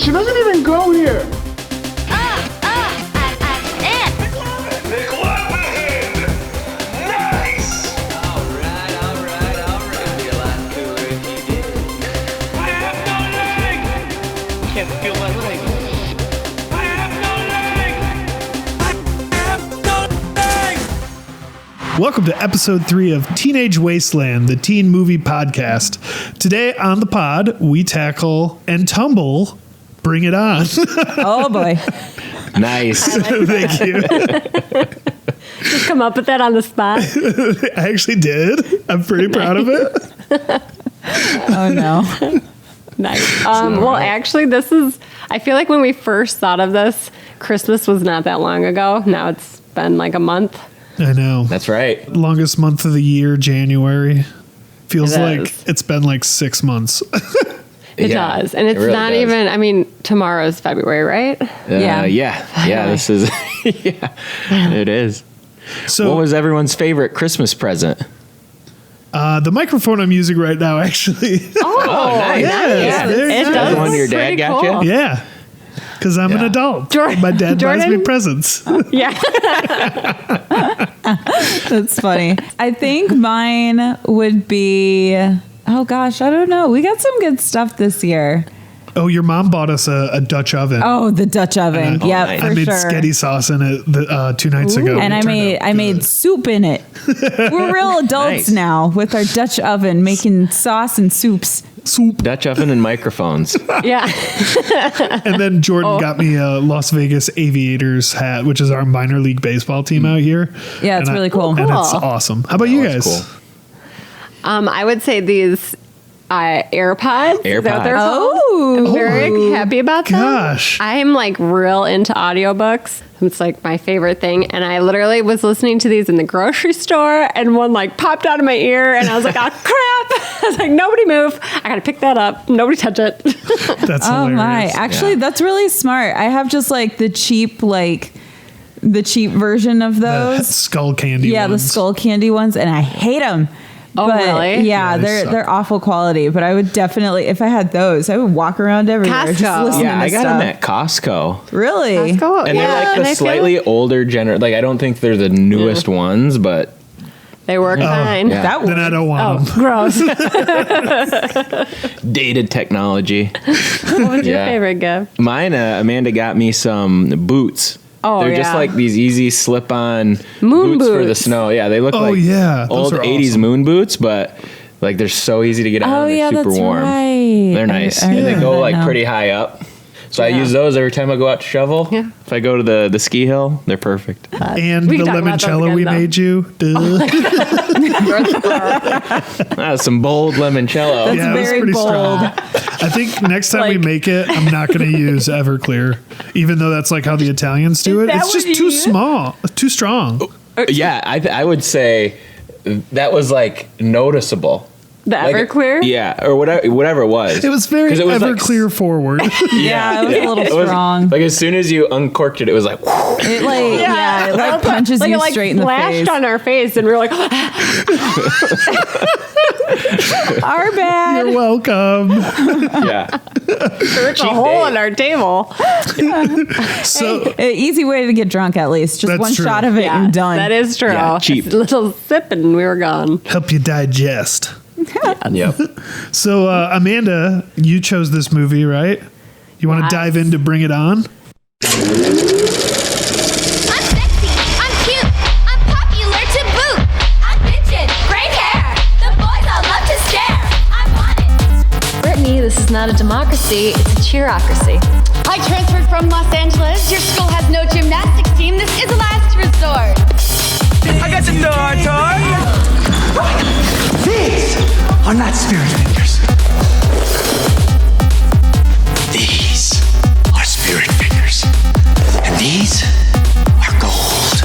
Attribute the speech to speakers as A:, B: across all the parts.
A: She doesn't even go here.
B: Nice!
C: All right. Be a lot cooler if you did.
B: I have no leg!
C: Can't feel my leg.
B: I have no leg!
D: Welcome to episode 3 of Teenage Wasteland, the teen movie podcast. Today on the pod, we tackle and tumble Bring It On.
E: Oh boy.
F: Nice.
D: Thank you.
E: Just come up with that on the spot.
D: I actually did. I'm pretty proud of it.
E: Oh no.
G: Nice. Well, actually, I feel like when we first thought of this, Christmas was not that long ago. Now it's been like a month.
D: I know.
F: That's right.
D: Longest month of the year, January. Feels
G: It
D: like
G: is.
D: it's been like 6 months.
G: It
F: Yeah,
G: does. And it's
F: it really
G: not
F: does.
G: even, I mean, tomorrow's February, right?
F: Yeah, this is, yeah, it is.
D: So
F: What was everyone's favorite Christmas present?
D: the microphone I'm using right now, actually.
G: Oh,
F: nice.
D: Yeah, there you
G: It
D: go.
G: does.
F: The one
G: look
F: your dad
G: pretty
F: got
G: cool.
F: you?
D: Yeah. Because I'm an
F: Yeah.
D: adult.
G: Jordan-
D: My dad buys me
G: Jordan?
D: presents.
G: Yeah.
E: That's funny. I think mine would be, oh gosh, I don't know. We got some good stuff this year.
D: Oh, your mom bought us a Dutch oven.
E: Oh, the Dutch oven.
D: Oh,
E: Yep,
F: nice.
E: for
D: I made
E: sure.
D: spaghetti sauce in it 2 nights ago.
E: And
D: It turned out
E: I made
D: good.
E: soup in it. We're real adults
F: Nice.
E: now with our Dutch oven making sauce and soups.
D: soup.
F: Dutch oven and microphones.
G: Yeah.
D: And then Jordan got me a Las Vegas Aviators hat, which is our minor league baseball team out here.
E: Yeah, it's
D: And
E: really cool.
D: And it's
G: Cool.
D: awesome. How about you
F: that's
D: guys?
F: cool.
G: I would say these AirPods. Is that what they're
F: AirPods.
G: called?
E: Oh.
G: I'm very happy about them.
D: Gosh.
G: I'm like real into audiobooks. It's like my favorite thing. And I literally was listening to these in the grocery store and one like popped out of my ear and I was like, oh crap. I was like, nobody move. I got to pick that up. Nobody touch it.
D: That's
E: Oh
D: hilarious.
E: my. Actually,
F: Yeah.
E: that's really smart. I have just like the cheap version of
D: The
E: those.
D: skull candy
E: Yeah,
D: ones.
E: the skull candy ones, and I hate them.
G: Oh, really?
E: Yeah,
D: Yeah, they suck.
E: they're awful quality. But I would definitely, if I had those, I would walk around everywhere just
G: Costco.
E: listening
F: Yeah,
E: to
F: I got
E: stuff.
F: them at Costco.
E: Really?
G: Costco.
F: And
G: Yeah,
F: they're like the
G: I feel
F: slightly
G: like
F: older like I don't think they're the newest ones, but
G: they work fine.
F: yeah.
E: That
D: Then I don't want them.
G: Gross.
F: dated technology.
G: What was your
F: Yeah.
G: favorite gift?
F: Mine, Amanda got me some boots.
G: Oh,
F: They're just
G: yeah.
F: like these easy slip-on
G: Moon
F: boots for the
G: boots.
F: snow. Yeah, they look
D: Oh,
F: like
D: yeah. Those
F: old
D: are
F: 80s
D: awesome.
F: moon boots, but like they're so easy to get on.
E: Oh,
F: and they're
E: yeah,
F: super
E: that's
F: warm.
E: right.
F: They're nice.
E: I
F: And they
E: remember
F: go
E: that
F: like
E: now.
F: pretty high up. So I
G: Yeah.
F: use those every time I go out to shovel.
G: Yeah.
F: If I go to the ski hill, they're perfect.
D: And
G: We
D: the
G: can talk about those
D: limoncello
G: again,
D: we
G: though.
D: made you. Duh.
F: Some bold limoncello.
D: Yeah, it was
E: very
D: pretty
E: bold.
D: strong. I think next time we
G: Like-
D: make it, I'm not going to use Everclear, even though that's like how the Italians do
E: Is
D: it.
E: that
D: It's
E: what
D: just
E: you
D: too
E: use?
D: small, too strong.
F: Yeah, I would say that was like noticeable.
G: The
F: Like,
G: Everclear?
F: Yeah, or whatever it was.
D: It was very
F: 'Cause it was like-
D: Everclear forward.
E: Yeah, it was a little
F: It was-
E: strong.
F: like as soon as you uncorked it, it was like.
E: It like it like punches
G: Like
E: you
G: it like
E: straight in the
G: flashed
E: face.
G: on our face and we were like,
E: Our bad.
D: You're welcome.
F: Yeah.
G: there's a
F: Cheap
G: hole
F: date.
G: in our table.
D: So
E: An easy way to get drunk, at least. Just
D: That's
E: one
D: true.
E: shot of it and done.
G: That is true.
F: Yeah, cheap.
G: Just a little sip and we were gone.
D: help you digest.
F: Yep.
D: So Amanda, you chose this movie, right? You want to
G: Yes.
D: dive in to Bring It On?
H: I'm sexy, I'm cute, I'm popular to boot. I'm bitchin', great hair, the boys all love to stare. I'm wanted.
I: Brittany, this is not a democracy, it's a cheerocracy.
H: I transferred from Los Angeles. Your school has no gymnastics team. This is a last resort.
B: I got the toy.
A: These are not spirit fingers. These are spirit fingers. And these are gold.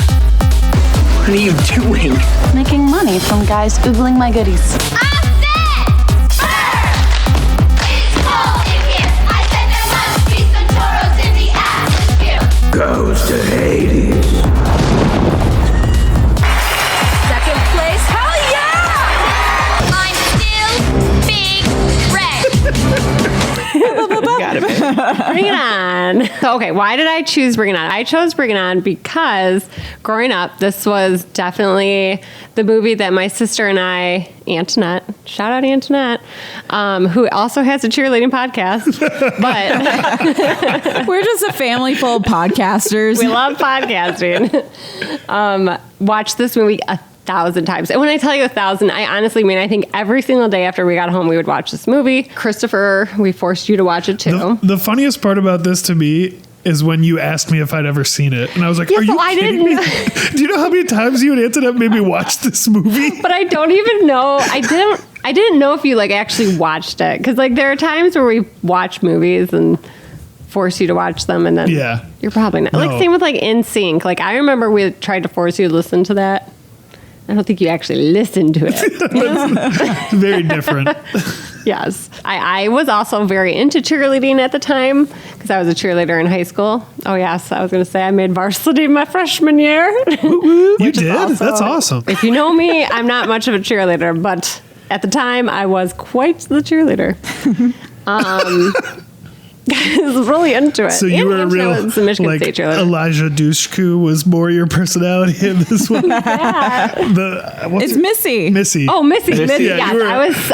A: What are you doing?
I: Making money from guys Googling my goodies.
H: I said, it's cold in here. I said there must be some toros in the atmosphere.
A: Goes to Hades.
H: Second place, hell yeah! I'm still big red.
F: Got it, man.
G: Bring It On. So, okay, why did I choose Bring It On? I chose Bring It On because growing up, this was definitely the movie that my sister and I, Antoinette, shout out Antoinette, who also has a cheerleading podcast, but
E: We're just a family full of podcasters.
G: we love podcasting. Watched this movie 1,000 times. And when I tell you 1,000, I honestly mean, I think every single day after we got home, we would watch this movie. Christopher, we forced you to watch it too.
D: The funniest part about this to me is when you asked me if I'd ever seen it. And I was like,
G: Yeah,
D: are
G: so
D: you
G: I
D: kidding me?
G: didn't-
D: Do you know how many times you and Antoinette made me watch this movie?
G: But I don't even know. I didn't know if you like actually watched it. Because like there are times where we watch movies and force you to watch them and then
D: Yeah.
G: you're probably not. Like
D: No.
G: same with like In Sync. Like I remember we tried to force you to listen to that. I don't think you actually listened to it.
D: Very different.
G: Yes. I was also very into cheerleading at the time because I was a cheerleader in high school. Oh, yes. I was going to say I made varsity my freshman year.
D: You did?
G: also-
D: That's awesome.
G: If you know me, I'm not much of a cheerleader, but at the time I was quite the cheerleader. I was really into it.
D: So you
G: And
D: were a
G: Angela
D: real,
G: was the Michigan
D: like,
G: State cheerleader.
D: Elijah Dushku was more your personality in this one.
E: It's Missy.
D: Missy.
G: Oh, Missy.
D: Yeah,
G: Yes.
D: you were-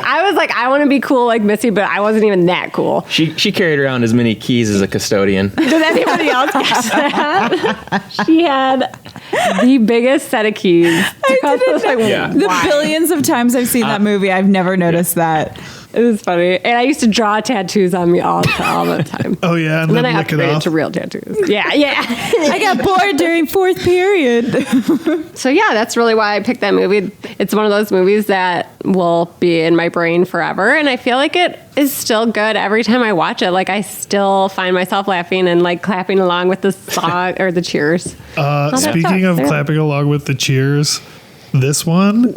G: I was like, I want to be cool like Missy, but I wasn't even that cool.
F: She carried around as many keys as a custodian.
G: Did anybody else catch that? She had the biggest set of keys. I was like,
F: Yeah.
E: The
G: why?
E: billions of times I've seen that movie, I've never noticed that.
G: It was funny. And I used to draw tattoos on me all the time.
D: Oh, yeah. And
G: And then
D: then
G: I
D: lick it
G: upgraded
D: off.
G: to real tattoos. Yeah.
E: I got bored during fourth period.
G: So yeah, that's really why I picked that movie. It's one of those movies that will be in my brain forever. And I feel like it is still good every time I watch it. Like I still find myself laughing and like clapping along with the song or the cheers. that
D: Speaking
G: stuff,
D: of
G: yeah.
D: clapping along with the cheers, this one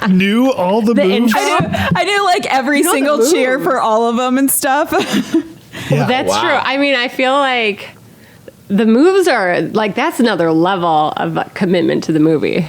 D: knew all the moves.
G: intro.
E: I knew like every
G: know the
E: single cheer
G: moves.
E: for all of them and stuff.
D: Yeah.
G: That's
F: Wow.
G: true. I mean, I feel like the moves are like that's another level of commitment to the movie.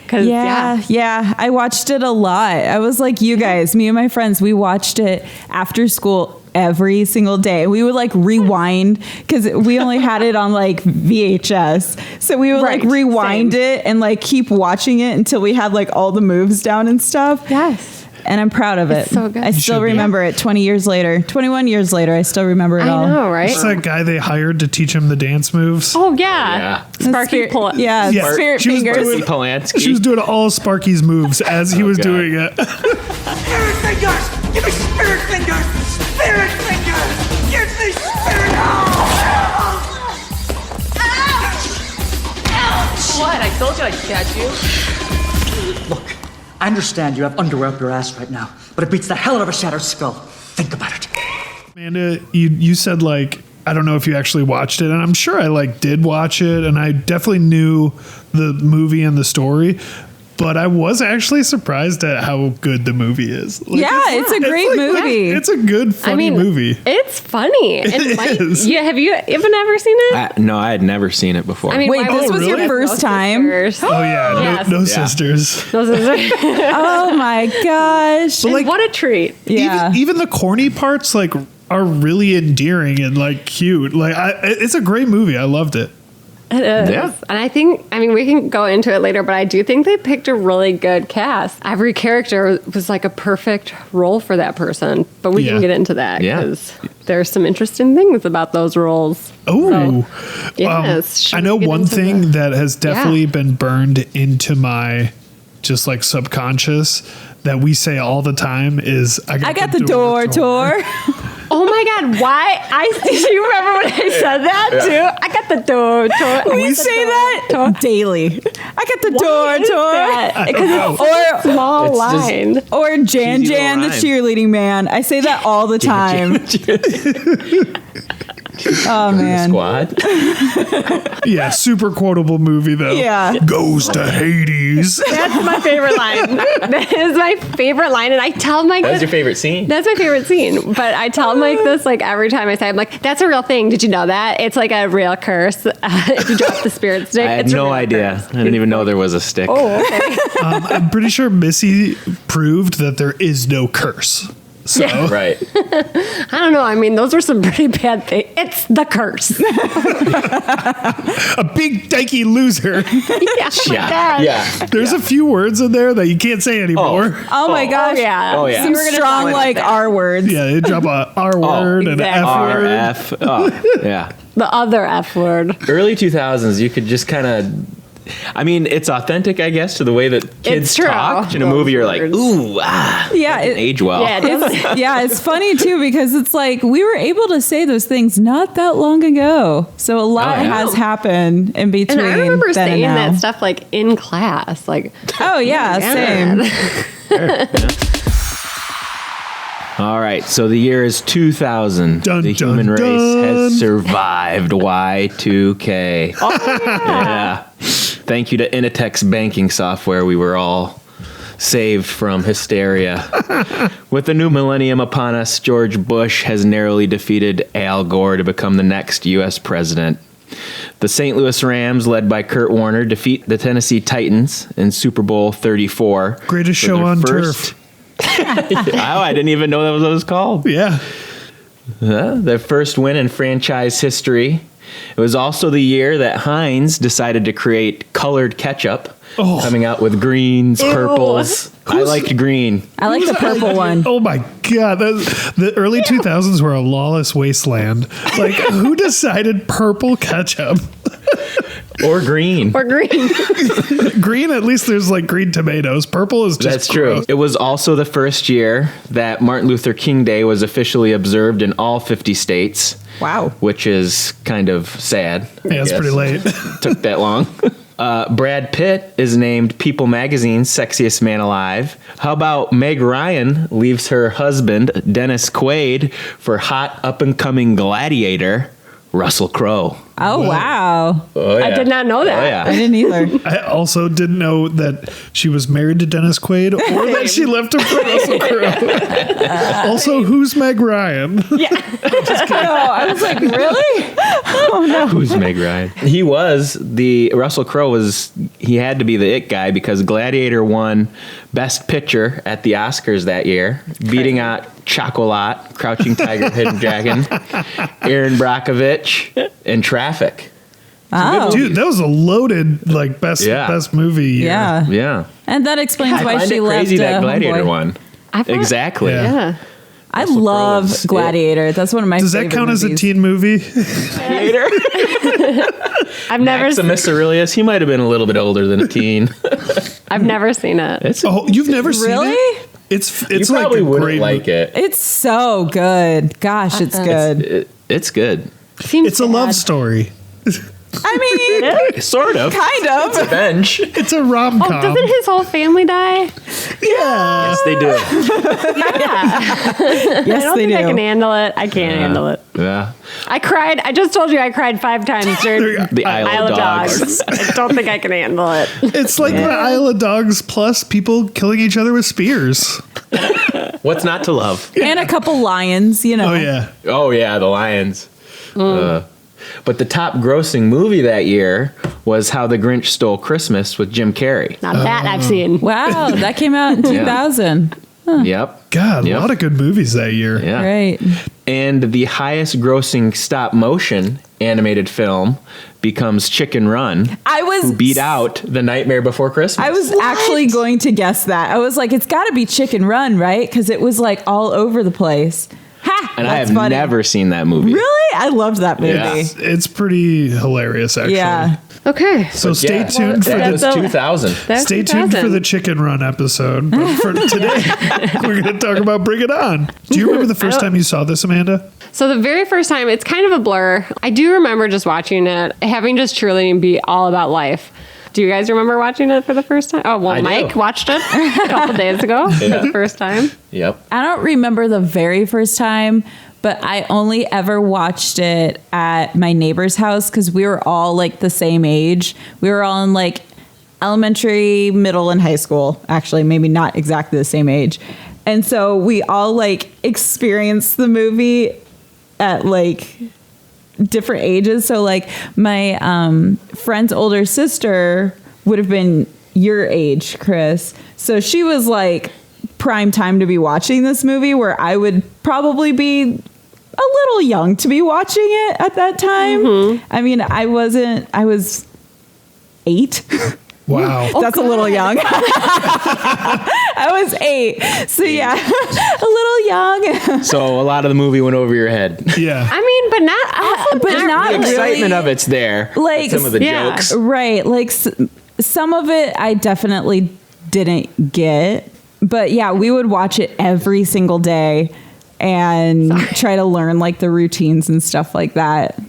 G: Cause
E: Yeah. I watched it a lot. I was like you guys, me and my friends, we watched it after school every single day. We would like rewind because we only had it on like VHS. So we would like
G: Right,
E: rewind
G: same.
E: it and like keep watching it until we had like all the moves down and stuff.
G: Yes.
E: And I'm proud of it.
G: It's so good.
E: I still
D: should be.
E: remember it 20 years later. 21 years later, I still remember it
G: I
E: all.
G: know, right?
D: It's that guy they hired to teach him the dance moves.
G: Oh yeah. Sparky
E: Spirit-
G: pull
E: Yeah,
D: Yeah.
E: spirit
D: She was
E: fingers.
D: doing-
F: Polanski.
D: She was doing all Sparky's moves as he was
F: God.
D: doing it.
B: Spirit fingers! Give me spirit fingers! Spirit fingers! Give me spirit!
C: What? I told you I'd catch you.
J: Look, I understand you have underwear up your ass right now, but it beats the hell out of a shattered skull. Think about it.
D: Amanda, you said like, I don't know if you actually watched it, and I'm sure I like did watch it, and I definitely knew the movie and the story, but I was actually surprised at how good the movie is. Like,
E: Yeah, it's a great movie.
D: It's a good, funny movie.
G: It's funny. And
D: It
G: Mike,
D: is.
G: yeah, have you even ever seen it?
F: No, I had never seen it before.
G: I mean,
E: Wait,
G: why
E: this
G: would
E: was
G: you
E: your
G: have
E: first
G: no
E: time?
G: sisters?
D: Oh yeah,
G: Yes.
D: no sisters.
G: Those are-
E: Oh my gosh.
D: But like,
G: what a treat.
E: Yeah.
D: even the corny parts like are really endearing and like cute. Like it's a great movie. I loved it.
G: It is.
F: Yeah.
G: And I think, I mean, we can go into it later, but I do think they picked a really good cast. Every character was like a perfect role for that person, but we
D: Yeah.
G: can get into that
F: Yeah.
G: because there's some interesting things about those roles.
D: Oh,
G: Yes. Should
D: I
G: we
D: know
G: get
D: one
G: into
D: thing
G: the-
D: that has definitely been burned into my just like subconscious that we say all the time is I
E: got the door tour.
G: Oh my God, why? Do you remember when I said that too? I got the door tour.
E: We say that daily. I got the door tour.
G: Because it's a small
F: It's just-
G: line.
E: Or Jan
F: Cheesy
E: Jan, the
F: little rhyme.
E: cheerleading man. I say that all the time. Oh man.
F: Squad.
D: Yeah, super quotable movie though.
E: Yeah.
D: Goes to Hades.
G: That's my favorite line. That is my favorite line. And I tell Mike
F: That was
G: this-
F: your favorite scene.
G: That's my favorite scene. But I tell Mike this like every time I say, I'm like, that's a real thing. Did you know that? It's like a real curse. If you drop the spirit stick,
F: I had
G: it's a
F: no
G: real
F: idea.
G: curse.
F: I didn't even know there was a stick.
G: Oh, okay.
D: I'm pretty sure Missy proved that there is no curse. So
F: Right.
G: I don't know. I mean, those are some pretty bad things. It's the curse.
D: a big dykey loser.
G: Yeah. Oh my God.
F: Yeah.
D: There's a few words in there that you can't say anymore.
E: Oh my gosh.
G: Yeah.
F: Oh, yeah.
E: Some
G: We were gonna
E: strong
G: talk
E: like
G: about that.
E: R words.
D: Yeah, they drop a R word and an F
G: exactly.
D: word.
F: RF. Oh, yeah.
G: The other F word.
F: Early 2000s, you could just kind of. I mean, it's authentic, I guess, to the way that kids
G: It's true.
F: talk. In a movie, you're like,
G: Those
F: ooh, ah.
E: Yeah,
F: That didn't age well.
G: Yeah, it is.
E: It's funny too because it's like we were able to say those things not that long ago. So a lot
F: Oh, yeah.
E: has happened in between.
G: And I remember
E: then
G: saying
E: and now.
G: that stuff like in class. Like,
E: Oh yeah, same.
F: All right, so the year is 2000.
D: Dun,
F: the
D: dun,
F: human race
D: dun.
F: has survived Y2K. Yeah. Thank you to Initex banking software. We were all saved from hysteria. With the new millennium upon us, George Bush has narrowly defeated Al Gore to become the next U.S. president. The St. Louis Rams, led by Kurt Warner, defeat the Tennessee Titans in Super Bowl 34.
D: Greatest
F: for
D: show
F: their
D: on
F: first-
D: turf.
F: Oh, I didn't even know that was what it was called.
D: Yeah.
F: Their first win in franchise history. It was also the year that Heinz decided to create colored ketchup, coming out with greens, purples. I liked green.
E: I like the purple one.
D: Oh my God. The early 2000s were a lawless wasteland. Like, who decided purple ketchup?
F: Or green.
G: or green.
D: Green, at least there's like green tomatoes. Purple is just
F: That's true.
D: gross.
F: It was also the first year that Martin Luther King Day was officially observed in all 50 states.
E: Wow.
F: Which is kind of sad.
D: Yeah, it's pretty late.
F: Took that long. Brad Pitt is named People Magazine's Sexiest Man Alive. How about Meg Ryan leaves her husband, Dennis Quaid, for hot up-and-coming gladiator, Russell Crowe.
E: Oh wow.
F: Oh, yeah.
G: I did not know that.
F: Oh,
E: I
F: yeah.
E: didn't either.
D: I also didn't know that she was married to Dennis Quaid or that she left him for Russell Crowe. Also, who's Meg Ryan?
E: No, I was like, really? Oh no.
F: Who's Meg Ryan? Russell Crowe he had to be the it guy because Gladiator won Best Picture at the Oscars that year, beating out Chocolat, Crouching Tiger, Hidden Dragon, Aaron Brockovich, and Traffic.
E: Oh.
D: Dude, that was a loaded like best movie year.
E: Yeah.
F: Yeah.
E: And that explains
F: I
E: why
F: find
E: she
F: it
E: left
F: crazy that Gladiator
E: Homeboy.
F: won.
G: I thought-
F: Exactly.
D: Yeah.
G: Yeah.
E: I
F: Russell Crowe
E: love
F: is it.
E: Gladiator. That's one of my
D: Does that
E: favorite
D: count as a
E: movies.
D: teen movie?
F: Gladiator?
G: I've never
F: Maximus Aurelius, he might have been a little bit older than a teen.
G: I've never seen it.
F: It's
D: Oh, you've never seen
E: Really?
D: it? It's
F: you
D: like
F: probably
D: a
F: wouldn't
D: great
F: like it.
E: It's so good. Gosh, it's good.
F: It's good.
G: Seems
D: It's a love
G: sad.
D: story.
E: I mean,
F: Sort of.
E: kind of.
F: Revenge.
D: It's a rom
G: Oh,
D: com.
G: doesn't his whole family die?
D: Yeah.
F: Yes, they do.
G: I
E: Yes,
G: don't
E: they
G: think I
E: do.
G: can handle it. I can't handle it.
F: Yeah.
G: I cried. I just told you I cried 5 times during
F: The Isle of Dogs.
G: I don't think I can handle it.
D: It's like the Isle of Dogs plus people killing each other with spears.
F: What's not to love?
E: And a couple lions, you know.
D: Oh yeah.
F: Oh, yeah, the Lions. But the top grossing movie that year was How the Grinch Stole Christmas with Jim Carrey.
G: Not that I've seen.
E: Wow, that came out in 2000.
F: Yep.
D: God,
F: Yep.
D: a lot of good movies that year.
F: Yeah.
E: Right.
F: And the highest grossing stop motion animated film becomes Chicken Run,
E: I was
F: who beat out The Nightmare Before Christmas.
E: I was actually going to guess that. I was like, it's got to be Chicken Run, right? Because it was like all over the place. Ha!
F: and I
E: that's
F: have
E: funny.
F: never seen that movie.
E: Really? I loved that movie.
F: Yeah.
D: It's pretty hilarious, actually.
E: Yeah.
G: Okay.
D: So stay
F: Yeah.
D: tuned for
F: That was
G: the-
F: 2000.
G: That's
D: Stay tuned for
G: 2000.
D: the Chicken Run episode. But for today, we're going to talk about Bring It On. Do you remember the first time you saw this, Amanda?
G: So the very first time, it's kind of a blur. I do remember just watching it, having just cheerleading be all about life. Do you guys remember watching it for the first time? Oh, well,
F: I do.
G: Mike watched it a couple days ago for the first time.
F: Yep.
E: I don't remember the very first time, but I only ever watched it at my neighbor's house because we were all like the same age. We were all in like elementary, middle, and high school. Actually, maybe not exactly the same age. And so we all like experienced the movie at like different ages. So like my friend's older sister would have been your age, Chris. So she was like prime time to be watching this movie, where I would probably be a little young to be watching it at that time. I mean, I was 8.
D: Wow.
E: That's a little young. I was 8. So yeah, a little young.
F: So a lot of the movie went over your head.
D: Yeah.
G: I mean, but not
F: The
G: really.
F: excitement of it's there.
E: Like,
F: some of the
G: yeah.
F: jokes.
E: Right. Like some of it I definitely didn't get. But yeah, we would watch it every single day and try to learn like the routines and stuff like that.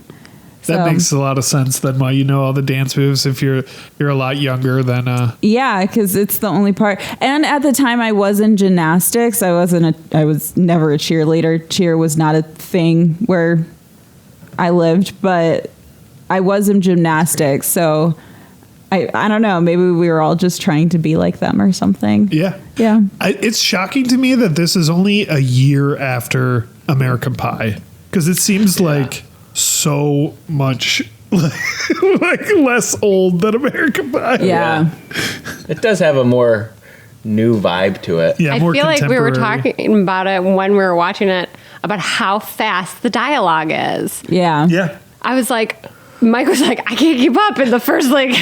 D: That makes a lot of sense then why you know all the dance moves if you're a lot younger than
E: yeah, because it's the only part. And at the time I was in gymnastics. I was never a cheerleader. Cheer was not a thing where I lived, but I was in gymnastics, so I don't know, maybe we were all just trying to be like them or something.
D: Yeah. It's shocking to me that this is only a year after American Pie, because it seems like so much like less old than American Pie.
E: Yeah.
F: It does have a more new vibe to it.
D: Yeah,
G: I
D: more
G: feel like we were
D: contemporary.
G: talking about it when we were watching it, about how fast the dialogue is.
E: Yeah.
D: Yeah.
G: I was like, Mike was like, I can't keep up in the first like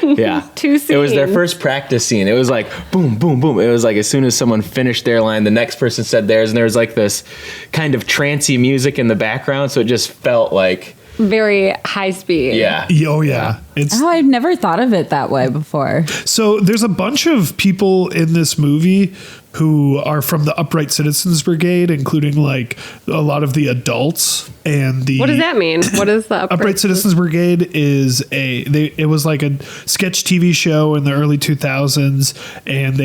F: Yeah.
G: 2 scenes.
F: It was their first practice scene. It was like boom, boom, boom. It was like as soon as someone finished their line, the next person said theirs, and there was like this kind of trancey music in the background, so it just felt like
G: very high speed.
F: yeah.
D: Oh yeah. It's
E: Oh, I've never thought of it that way before.
D: so there's a bunch of people in this movie who are from the Upright Citizens Brigade, including like a lot of the adults and the
G: What does that mean? What is the
D: Upright Citizens Brigade is it was like a sketch TV show in the early 2000s, and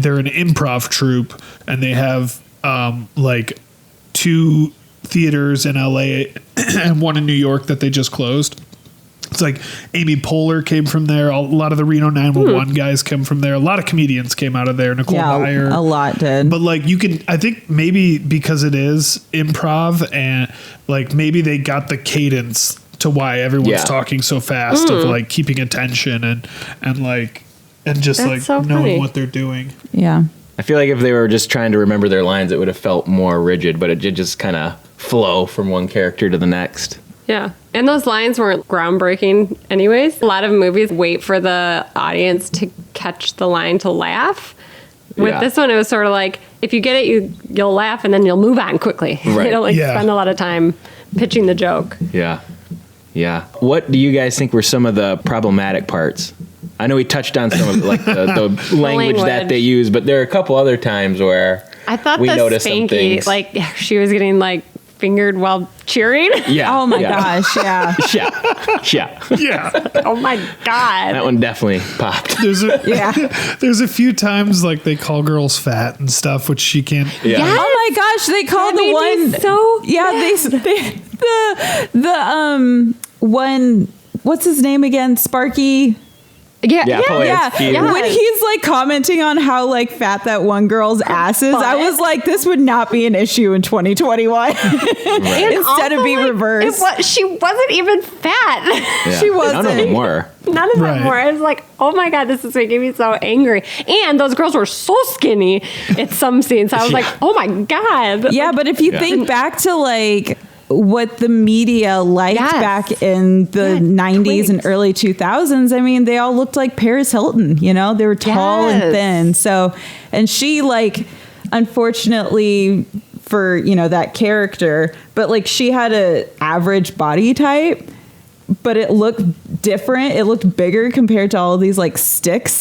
D: they're an improv troupe, and they have like 2 theaters in LA and one in New York that they just closed. It's like Amy Poehler came from there. A lot of the Reno 911 guys came from there. A lot of comedians came out of there. Nicole Meyer.
E: A lot did.
D: But like I think maybe because it is improv and like maybe they got the cadence to why everyone's talking so fast of like keeping attention and just
G: That's
D: like
G: so
D: knowing
G: funny.
D: what they're doing.
E: Yeah.
F: I feel like if they were just trying to remember their lines, it would have felt more rigid, but it did just kind of flow from one character to the next.
G: Yeah. And those lines weren't groundbreaking anyways. A lot of movies wait for the audience to catch the line to laugh. With this one, it was sort of like, if you get it, you'll laugh and then you'll move on quickly.
F: Right.
G: You don't like
D: Yeah.
G: spend a lot of time pitching the joke.
F: Yeah. Yeah. What do you guys think were some of the problematic parts? I know we touched on some of it, like the language that
G: language.
F: they use, but there are a couple other times where
G: I thought
F: we
G: the
F: noticed some
G: Spanky,
F: things.
G: like she was getting like fingered while cheering.
F: Yeah.
E: Oh my
F: yeah.
E: gosh. Yeah.
F: Yeah. Yeah.
D: Yeah.
G: Oh my God.
F: That one definitely popped.
D: There's a
E: Yeah.
D: there's a few times like they call girls fat and stuff, which she can't.
F: Yeah.
E: Oh my gosh, they called
G: That
E: the
G: made me
E: one
G: so
E: yeah, the one, what's his name again? Sparky.
G: Yeah,
F: Yeah, Polanski.
G: yeah.
E: When he's like commenting on how like fat that one girl's ass is, I was like, this would not be an issue in 2021. Instead of be reversed.
G: She wasn't even fat.
F: Yeah.
E: She wasn't.
F: None of them were.
G: None of
D: Right.
G: them were. I was like, oh my God, this is making me so angry. And those girls were so skinny in some scenes. I was like, oh my God.
E: Yeah, but if you think back to like what the media liked
G: Yes.
E: back in the 90s and early 2000s, I mean, they all looked like Paris Hilton, you know? They were tall and
G: Yes.
E: thin. So, and she like, unfortunately for, you know, that character, but like she had a average body type, but it looked different. It looked bigger compared to all of these like sticks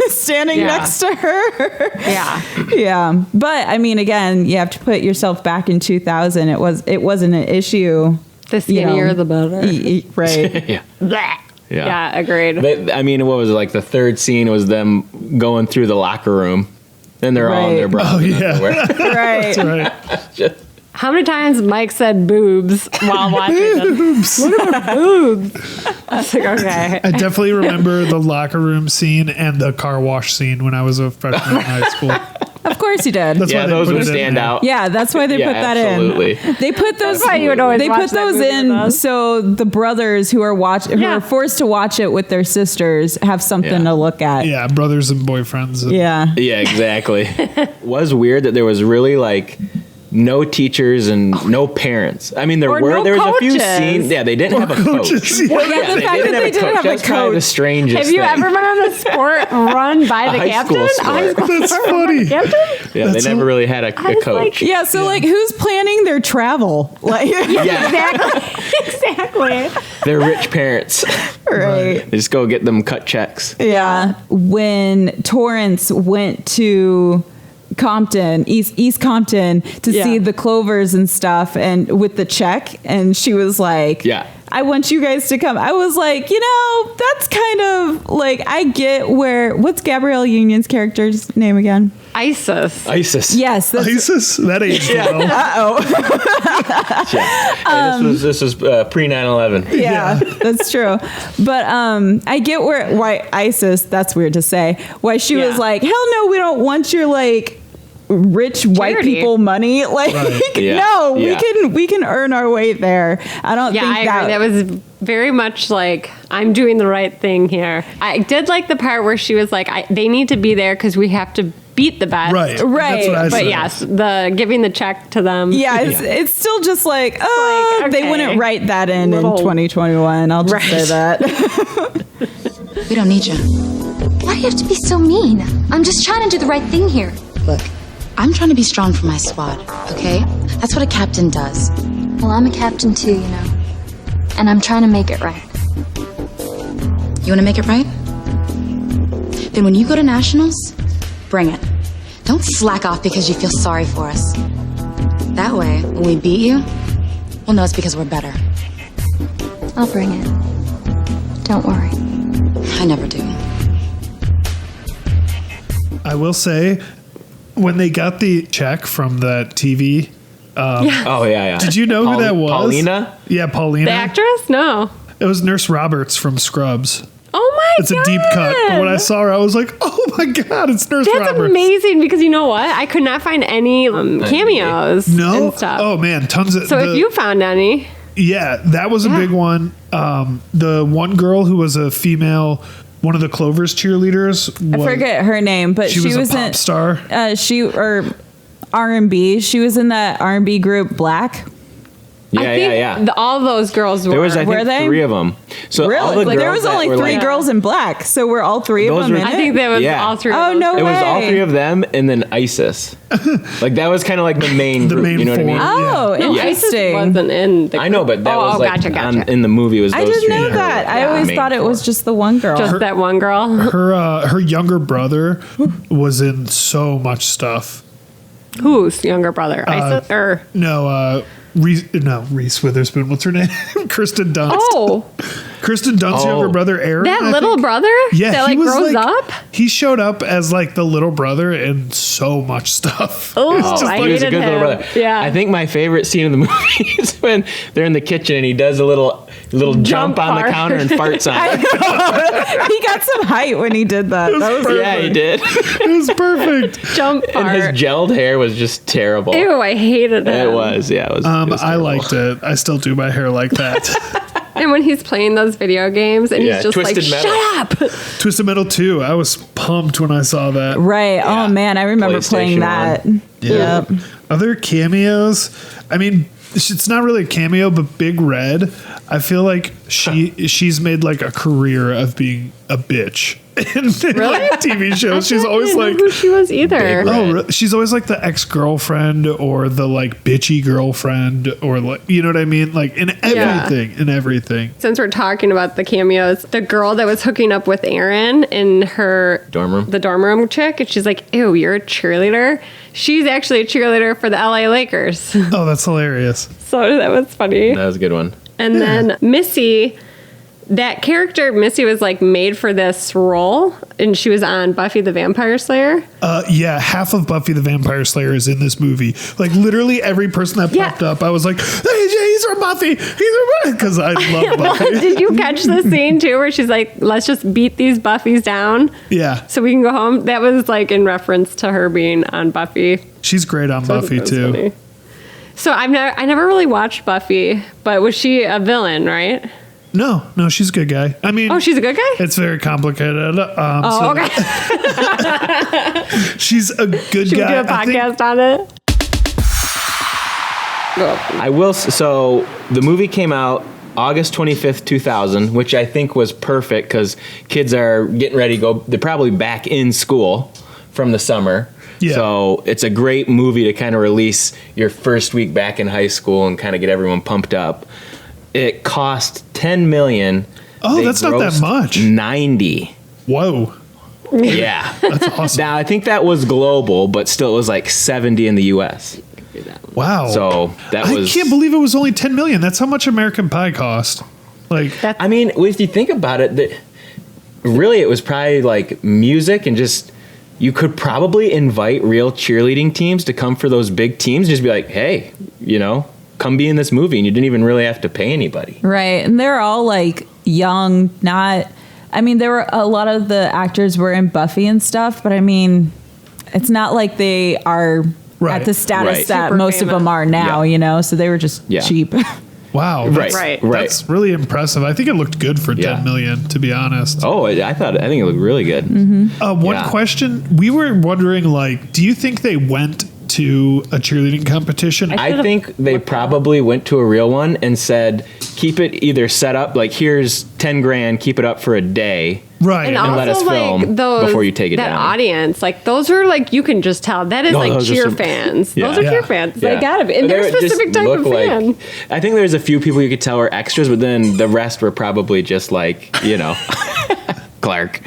E: standing
G: Yeah.
E: next to her.
G: Yeah.
E: Yeah, but I mean, again, you have to put yourself back in 2000. It wasn't an issue.
G: The skinnier, the better.
E: Right.
F: Yeah.
G: Yeah.
F: Yeah.
G: Yeah, agreed.
F: I mean, what was it, like the third scene was them going through the locker room, and they're all in their
E: Right.
F: bras.
D: Oh,
F: and
D: yeah.
F: underwear.
E: Right.
D: Right.
G: How many times Mike said boobs while watching this? What are boobs? I was like, okay.
D: I definitely remember the locker room scene and the car wash scene when I was a freshman in high school.
E: Of course, course you did.
D: That's why
F: Yeah,
D: they
F: those
D: put
F: would
D: it in
F: stand
D: there.
F: out.
E: Yeah, that's why they
F: Yeah,
E: put that
F: absolutely.
E: in. They put those.
G: That's why you would always
E: They
G: watch
E: put
G: that
E: those
G: movie
E: in
G: with us.
E: so the brothers who are
G: Yeah.
E: forced to watch it with their sisters have something
F: Yeah.
E: to look at.
D: Yeah, brothers and boyfriends. And
E: Yeah.
F: Yeah, exactly. Was weird that there was really like no teachers and no parents. I mean, there
G: Or
F: were.
G: no
F: There was a few
G: coaches.
F: scenes. Yeah, they didn't have a coach.
D: coaches,
E: Yeah,
D: yeah.
E: the fact that they didn't have a
F: That's probably the
E: coach.
F: strangest
G: Have you
F: thing.
G: ever been on a sport run by the
F: high
G: captain?
F: school
G: A
F: sport.
G: high school
D: That's
G: sport run by
D: funny.
G: the captain?
F: Yeah,
D: That's
F: they never really had a
G: was
F: coach.
G: like-
E: Yeah, so like who's planning their travel? Like
F: yeah,
G: Exactly.
F: they're rich parents.
E: right.
F: They just go get them cut checks.
E: Yeah. When Torrance went to Compton, East Compton, to
G: Yeah.
E: see the Clovers and stuff, and with the check, and she was like,
F: Yeah.
E: I want you guys to come. I was like, that's kind of like, I get what's Gabrielle Union's character's name again?
G: ISIS.
F: ISIS.
E: Yes. That's,
D: ISIS? That aged well.
F: Yeah. Hey, this was pre 9/11.
E: yeah, that's true. But I get why ISIS, that's weird to say, why she was
G: Yeah.
E: like, hell no, we don't want your like rich white
G: Charity.
E: people money. Like
F: Yeah.
E: no,
F: Yeah.
E: we can earn our way there. I don't
G: Yeah,
E: think
G: I agree. That was very much like, I'm doing the right thing here. I did like the part where she was like, they need to be there because we have to beat the best.
D: Right.
E: Right.
D: That's what I
G: But
D: said.
G: yes, the giving the check to them.
E: yeah, it's still just like,
G: like,
E: they
G: okay.
E: wouldn't write that in
G: Little-
E: 2021. I'll just
G: Right.
E: say that.
K: We don't need you.
I: Why do you have to be so mean? I'm just trying to do the right thing here.
K: Look, I'm trying to be strong for my squad, okay? That's what a captain does.
I: Well, I'm a captain too, And I'm trying to make it right.
K: You want to make it right? Then when you go to nationals, bring it. Don't slack off because you feel sorry for us. That way, when we beat you, we'll know it's because we're better.
I: I'll bring it. Don't worry.
K: I never do.
D: I will say, when they got the check from the TV,
F: Oh yeah.
D: did you know who that was?
F: Paulina?
D: Yeah, Paulina.
G: The actress? No.
D: It was Nurse Roberts from Scrubs.
G: Oh my
D: It's
G: god.
D: a deep cut. But when I saw her, I was like, oh my God, it's Nurse
G: That's
D: Roberts.
G: amazing because you know what? I could not find any cameos
D: No?
G: and stuff.
D: Oh man, tons of
G: so if you found any,
D: Yeah, that was a
G: Yeah.
D: big one. The one girl who was a female, one of the Clovers cheerleaders.
E: I forget her name, but
D: She was a pop star.
E: R&B. She was in that R&B group Black.
F: Yeah,
G: I think
F: yeah.
G: all those girls were.
F: There was, I
E: Were
F: think,
E: they?
F: 3 of them. So all
E: Really?
F: the
E: Like, there
F: girls
E: was
F: that
E: only
F: were,
E: 3
F: like-
E: girls in Black, so we're all 3 of
F: Those
E: them
F: were-
E: in
G: I
E: it?
G: think that was
F: Yeah.
G: all three.
E: Oh,
G: of those.
E: no
F: It was all
E: way.
F: 3 of them, and then ISIS. Like that was kind of like the main
D: The
F: group.
D: main
F: You know what I mean?
D: four.
E: Oh,
G: No, ISIS
E: interesting.
G: wasn't in the.
F: I know, but that
G: oh,
F: was like
G: gotcha.
F: in the movie. Was
E: I
F: those
E: didn't
F: 3
E: know
F: that were,
E: that.
F: like,
E: I
F: the
E: always
F: main
E: thought it was
F: 4.
E: just the one girl.
G: Just that one girl.
D: Her younger brother was in so much stuff.
G: Whose younger brother? ISIS or
D: Reese Witherspoon. What's her name? Kristen Dunst.
G: oh,
D: Kristen Dunst's
F: Oh.
D: younger brother, Aaron.
G: that
D: I
G: little
D: think.
G: brother?
D: Yeah,
G: that
D: he
G: like
D: was
G: grows
D: like,
G: up.
D: He showed up as like the little brother in so much stuff.
G: Oh,
D: It's just
G: I
F: He was a
G: hated
F: good little
G: him.
F: brother.
G: Yeah.
F: I think my favorite scene in the movie is when they're in the kitchen and he does a little jump on
G: fart.
F: the counter and farts on it.
E: He got some height when he did that. That was
F: Yeah, he did.
D: It was perfect.
G: Jump
F: And his
G: part.
F: gelled hair was just terrible.
G: Ew, I hated him.
F: It was, yeah. It was, it was
D: I
F: terrible.
D: liked it. I still do my hair like that.
G: And when he's playing those video games and
F: Yeah,
G: he's just like,
F: Twisted Metal.
G: shut up.
D: Twisted Metal 2. I was pumped when I saw that.
E: Right.
F: Yeah.
E: Oh man, I remember playing
F: PlayStation
E: that. Yep.
D: Other cameos. I mean, it's not really a cameo, but Big Red. I feel like she's made like a career of being a bitch in like, TV shows. She's always
G: I didn't
D: like,
G: know who she was either.
D: she's always like the ex-girlfriend or the like bitchy girlfriend or like, you know what I mean? Like in everything, in everything.
G: Since we're talking about the cameos, the girl that was hooking up with Aaron in her
F: Dorm room?
G: the dorm room chick, and she's like, "Ew, you're a cheerleader." She's actually a cheerleader for the LA Lakers.
D: Oh, that's hilarious.
G: So that was funny.
F: That was a good one.
G: And then Missy, that character, Missy, was like made for this role, and she was on Buffy the Vampire Slayer.
D: Yeah, half of Buffy the Vampire Slayer is in this movie. Like literally every person that popped up, I was like, hey, he's from Buffy. He's from Buffy. Because I love Buffy.
G: Did you catch the scene too where she's like, let's just beat these Buffys down?
D: Yeah.
G: So we can go home? That was like in reference to her being on Buffy.
D: She's great on Buffy too.
G: Funny. So I never really watched Buffy, but was she a villain, right?
D: No, she's a good guy. I mean,
G: she's a good guy?
D: It's very complicated.
G: Okay.
D: She's a good guy.
G: Should we do a podcast on it?
F: I will. So the movie came out August 25th, 2000, which I think was perfect because kids are getting ready to go. They're probably back in school from the summer.
D: Yeah.
F: So it's a great movie to kind of release your first week back in high school and kind of get everyone pumped up. It cost $10 million.
D: Oh,
F: They
D: that's not that
F: grossed
D: much.
F: 90.
D: Whoa.
F: Yeah.
D: That's awesome.
F: Now, I think that was global, but still it was like 70 in the U.S.
D: Wow.
F: So that was...
D: I can't believe it was only $10 million. That's how much American Pie cost. Like,
F: I mean, if you think about it, really it was probably like music and just... You could probably invite real cheerleading teams to come for those big teams and just be like, hey, come be in this movie, and you didn't even really have to pay anybody.
E: Right. And they're all like young, there were a lot of the actors were in Buffy and stuff, but I mean, it's not like they are at the status that
G: Super
E: most
G: famous.
E: of them are now, so they were just cheap.
D: wow.
F: Right.
D: That's really impressive. I think it looked good for $10 million, to be honest.
F: Oh, I think it looked really good.
D: One question. We were wondering, do you think they went to a cheerleading competition?
F: I think they probably went to a real one and said, keep it either set up, like here's 10 grand, keep it up for a day.
D: Right.
G: And,
F: and let us film before you take it
G: that
F: down.
G: Audience, those are you can just tell that is
F: those are
G: cheer
F: some-
G: fans.
F: Yeah.
G: Those are
F: Yeah.
G: cheer fans.
F: Yeah.
G: They gotta be. And they're a
F: They just
G: specific type
F: look
G: of fan.
F: I think there's a few people you could tell were extras, but then the rest were probably just Clark.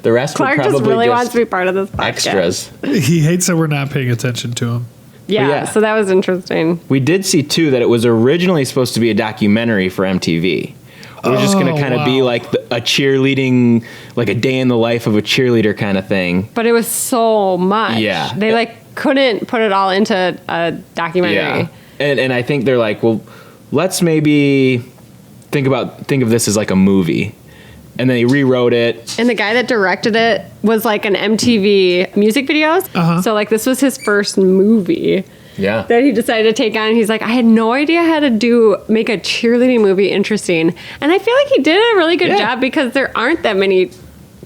F: The rest
G: Clark
F: were probably
G: just really wants to be part of this podcast.
F: extras.
D: He hates that we're not paying attention to him.
G: Yeah, so that was interesting.
F: We did see too that it was originally supposed to be a documentary for MTV. It was just going to kind of be like a cheerleading, like a day in the life of a cheerleader kind of thing.
G: But it was so much.
F: Yeah.
G: They couldn't put it all into a documentary.
F: Yeah, and I think they're like, well, let's maybe think of this as like a movie. And then he rewrote it.
G: And the guy that directed it was an MTV music videos. So this was his first movie.
F: Yeah.
G: That he decided to take on. He's like, I had no idea how to make a cheerleading movie interesting. And I feel like he did a really good job because there aren't that many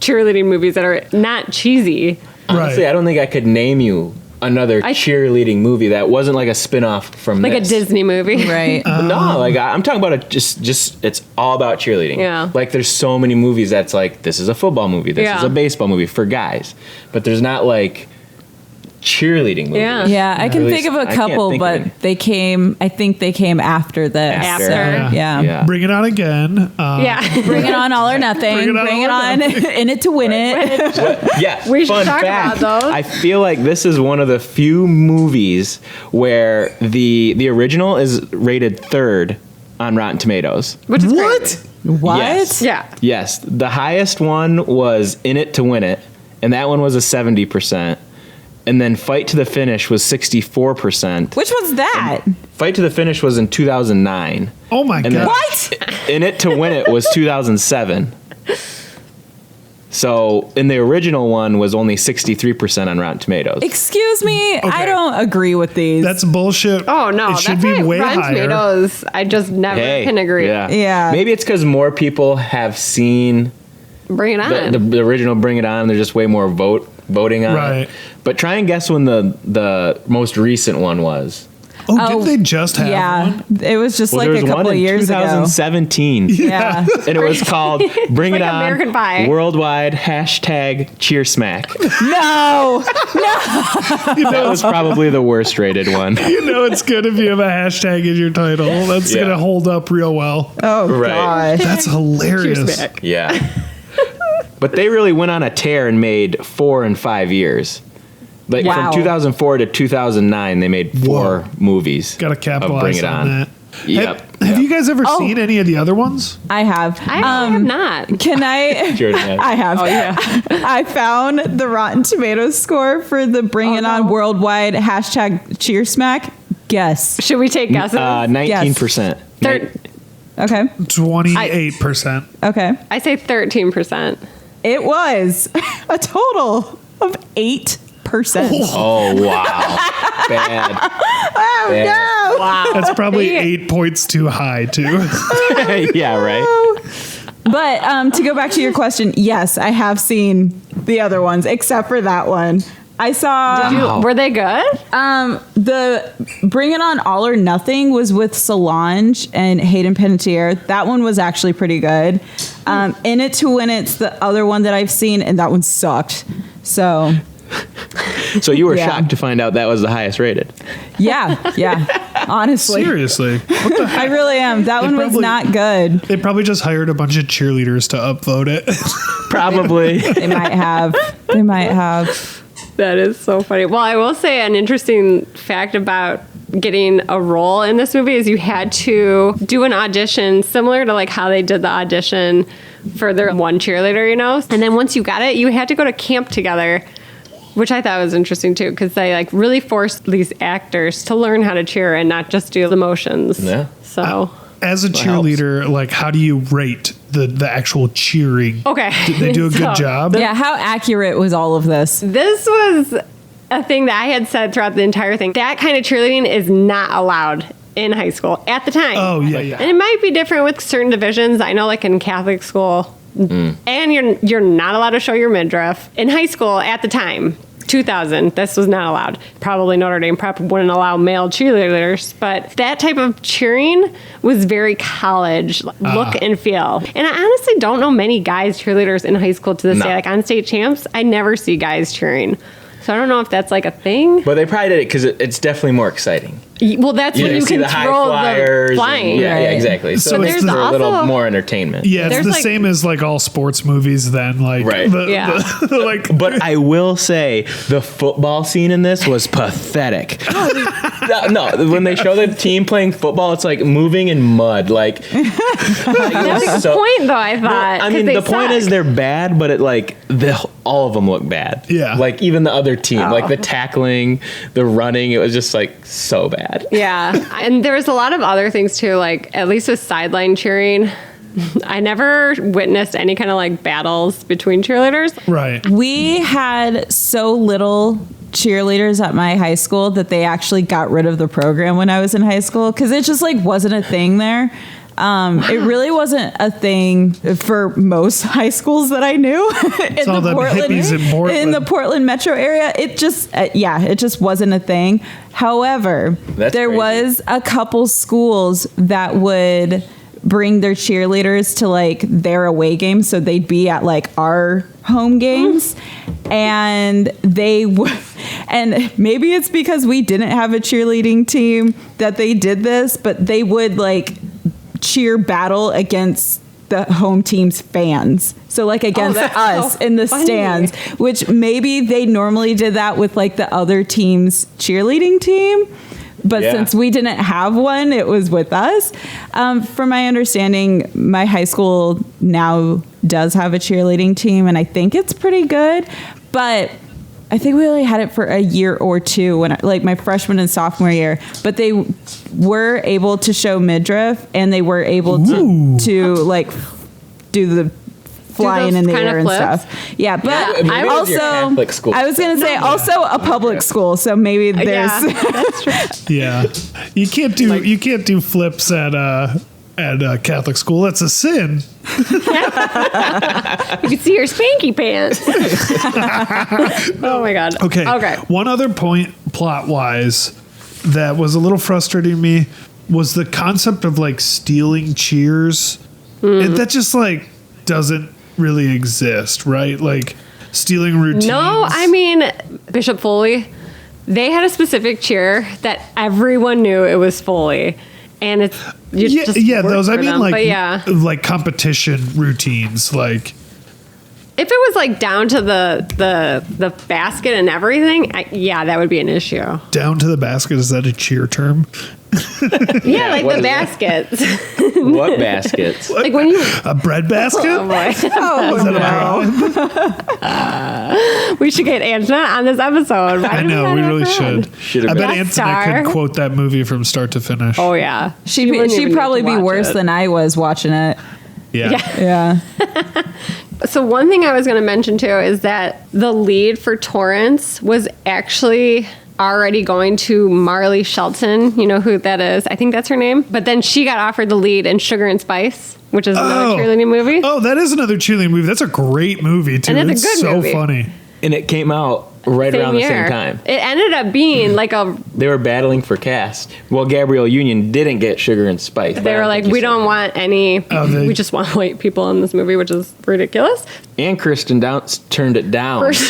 G: cheerleading movies that are not cheesy.
F: Honestly, I don't think I could name you another cheerleading movie that wasn't like a spin-off from
G: a
F: this.
G: Disney movie.
E: Right.
F: No, I'm talking about just it's all about cheerleading.
G: Yeah.
F: There's so many movies that's this is a football movie, this is a baseball movie for guys. But there's not cheerleading movies.
E: Yeah, I can think of a couple, but I think they came after this.
F: After.
E: So, yeah.
D: Bring it on again.
E: Bring it on all or nothing. Bring it on in it to win it.
F: Yeah,
G: We should
F: fun
G: talk
F: fact,
G: about those.
F: I feel like this is one of the few movies where the original is rated 3rd on Rotten Tomatoes.
G: Which is crazy.
E: What?
F: Yes.
G: Yeah.
F: Yes. The highest one was In It to Win It, and that one was a 70%. And then Fight to the Finish was 64%.
E: Which was that?
F: Fight to the Finish was in 2009.
D: Oh my
F: And
D: god!
E: What?
F: In It to Win It was 2007. So, in the original one was only 63% on Rotten Tomatoes.
E: Excuse me, I don't agree with these.
D: That's bullshit.
G: Oh no,
D: it should
G: that's
D: be
G: why
D: way
G: Rotten
D: higher.
G: Tomatoes. I just never can agree.
F: Yeah. Maybe it's because more people have seen
G: Bring it on.
F: the original Bring It On. There's just way more voting on it. But try and guess when the most recent one was.
D: Oh, did they just have one?
E: It was just
F: There
E: a
F: was
E: couple
F: one
E: of
F: in
E: years
F: 2017.
E: ago. Yeah.
F: And it was called Bring It On
G: American Pie.
F: Worldwide #Cheer Smack.
E: No.
F: That was probably the worst rated one.
D: It's good if you have a hashtag in your title. That's
F: Yeah.
D: going to hold up real well.
E: Oh,
F: Right.
E: God.
D: That's hilarious.
F: Yeah. But they really went on a tear and made 4 in 5 years.
E: Wow.
F: From 2004 to 2009, they made 4 movies.
D: Got to
F: of Bring
D: capitalize
F: It
D: on
F: On.
D: that.
F: Yep.
D: Have you guys ever seen any of the other ones?
E: I have.
G: I have not.
E: Can I?
F: Jordan has.
E: I have.
G: Oh, yeah.
E: I found the Rotten Tomatoes score for the Bring It On worldwide hashtag cheer smack. Guess.
G: Should we take guesses?
F: 19%.
E: Okay.
D: 28%.
E: Okay.
G: I say 13%.
E: It was a total of 8%.
F: Oh, wow. Bad.
E: Oh,
F: Bad.
E: no.
G: Wow.
D: That's probably 8 points too high, too.
F: Yeah, right.
E: But to go back to your question, yes, I have seen the other ones, except for that one. I saw
G: Were they good?
E: the Bring It On All or Nothing was with Solange and Hayden Panettiere. That one was actually pretty good. In It to Win It's the other one that I've seen, and that one sucked. So
F: So you were
E: Yeah.
F: shocked to find out that was the highest rated.
E: yeah, honestly,
D: Seriously. What the heck?
E: I really am. That one was
D: probably-
E: not good.
D: They probably just hired a bunch of cheerleaders to upvote it.
F: Probably.
E: They might have. They might have.
G: That is so funny. Well, I will say an interesting fact about getting a role in this movie is you had to do an audition similar to like how they did the audition for their one cheerleader, you know? And then once you got it, you had to go to camp together, which I thought was interesting too, because they like really forced these actors to learn how to cheer and not just do the motions.
F: Yeah.
G: So
D: As a cheerleader, like, how do you rate the actual cheering?
G: okay.
D: Did they do a
G: So-
D: good job?
E: Yeah, how accurate was all of this?
G: This was a thing that I had said throughout the entire thing. That kind of cheerleading is not allowed in high school at the time.
D: Oh, yeah, yeah.
G: And it might be different with certain divisions. I know, like in Catholic school, and you're not allowed to show your midriff in high school at the time. 2000, this was not allowed. Probably Notre Dame Prep wouldn't allow male cheerleaders, but that type of cheering was very college look and feel. And I honestly don't know many guys cheerleaders in high school to this
F: No.
G: day. Like on state champs, I never see guys cheering. So I don't know if that's like a thing.
F: But they probably did it because it's definitely more exciting.
G: Well, that's when you
F: see
G: can
F: the high
G: throw the
F: flyers.
G: flying.
F: Yeah, exactly. So,
D: So
F: it's
D: there's
F: for a little
G: also-
F: more entertainment.
D: Yeah, it's
G: There's
D: the
G: like-
D: same as like all sports movies then. Like,
F: Right.
G: Yeah.
D: like,
F: But I will say the football scene in this was pathetic. No, when they show the team playing football, it's like moving in mud. Like
G: That's a good point, though, I thought.
F: I mean,
G: 'cause
F: the
G: they
F: point is
G: suck.
F: they're bad, but all of them look bad.
D: Yeah.
F: Like even the other team, like the tackling, the running, it was just like so bad.
G: Yeah. And there was a lot of other things too, like at least with sideline cheering. I never witnessed any kind of like battles between cheerleaders.
D: right.
E: We had so little cheerleaders at my high school that they actually got rid of the program when I was in high school because it just like wasn't a thing there. It really wasn't a thing for most high schools that I knew in
D: all them hippies in Portland.
E: in the Portland metro area. It just, it just wasn't a thing. However,
F: That's
E: there
F: crazy.
E: was a couple schools that would bring their cheerleaders to like their away games, so they'd be at like our home games, and they would. And maybe it's because we didn't have a cheerleading team that they did this, but they would like cheer battle against the home team's fans. So like against
G: that's
E: us
G: so
E: in the
G: funny.
E: stands, which maybe they normally did that with like the other team's cheerleading team. But
F: Yeah.
E: since we didn't have one, it was with us. From my understanding, my high school now does have a cheerleading team, and I think it's pretty good. But I think we only had it for a year or two when, like, my freshman and sophomore year. But they were able to show midriff, and they were able to like do the flying
G: those
E: in the
G: kind of
E: air and
G: flips?
E: stuff. Yeah, but
F: Yeah, maybe
E: I
F: it was
E: also
F: your Catholic school.
E: I was gonna say also a public school, so maybe there's
G: Yeah, that's true.
D: Yeah. You can't do flips at Catholic school. That's a sin.
G: You can see your spanky pants. Oh my god.
D: Okay.
G: Okay.
D: One other point, plot wise, that was a little frustrating to me was the concept of like stealing cheers. That just like doesn't really exist, right? Like stealing routines.
G: No, I mean Bishop Foley. They had a specific cheer that everyone knew it was Foley, and it's
D: yeah,
G: just
D: yeah.
G: worked
D: Those I
G: for
D: mean,
G: them.
D: like
G: But yeah.
D: like competition routines, like.
G: If it was like down to the basket and everything, yeah, that would be an issue.
D: Down to the basket, is that a cheer term?
G: Yeah, like
F: what
G: the
F: is that?
G: baskets.
F: What baskets?
G: Like when you.
D: A bread basket?
G: Oh boy.
D: Is that a drawing?
G: We should get Antoinette on this episode. Why
D: I
G: do
D: know,
G: not
D: we
G: have
D: really
G: her on?
D: should. I bet
G: Guest
D: Antoinette
G: star.
D: could quote that movie from start to finish.
G: Oh yeah,
E: She'd
G: wouldn't even
E: probably
G: need to
E: be
G: watch
E: worse
G: it.
E: than I was watching it.
D: Yeah.
E: Yeah.
G: So one thing I was going to mention too is that the lead for Torrance was actually already going to Marley Shelton. You know who that is? I think that's her name. But then she got offered the lead in Sugar and Spice, which is another cheerleading movie.
D: Oh, that is another cheerleading movie. That's a great movie too.
G: And it's a good
D: so
G: movie.
D: funny.
F: And it came out right around the same time.
G: It ended up being like a.
F: They were battling for cast. Well, Gabrielle Union didn't get Sugar and Spice. but
G: They
F: I
G: were
F: don't
G: like,
F: think
G: we
F: you said
G: don't want any.
D: they-
G: We just want white people in this movie, which is ridiculous.
F: that. And Kirsten Dunst turned it down.
G: First-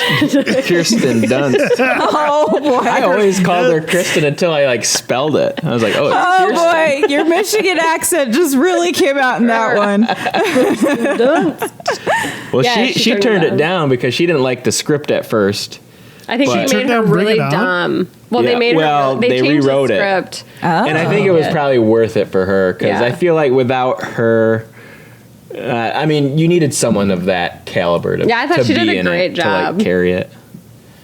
F: Kirsten Dunst.
E: Oh boy.
F: I always called her Kristen until I like spelled it. I was like, oh, it's
E: Oh
F: Kirsten.
E: boy, your Michigan accent just really came out in that one.
F: Well,
G: Yeah,
F: she turned it down because she didn't like the script at first.
G: I think
F: But-
G: she made
D: Turned
G: her
D: down Bring
G: really
D: It On?
G: dumb. Well,
F: Yeah,
G: they made
F: well,
G: her.
F: they
G: changed
F: rewrote
G: the
F: it.
G: script.
F: And I think it was probably worth it for her because
G: Yeah.
F: I feel like without her, I mean, you needed someone of that caliber to,
G: Yeah, I thought
F: to
G: she did
F: be
G: a
F: in
G: great
F: it,
G: job.
F: to like carry it.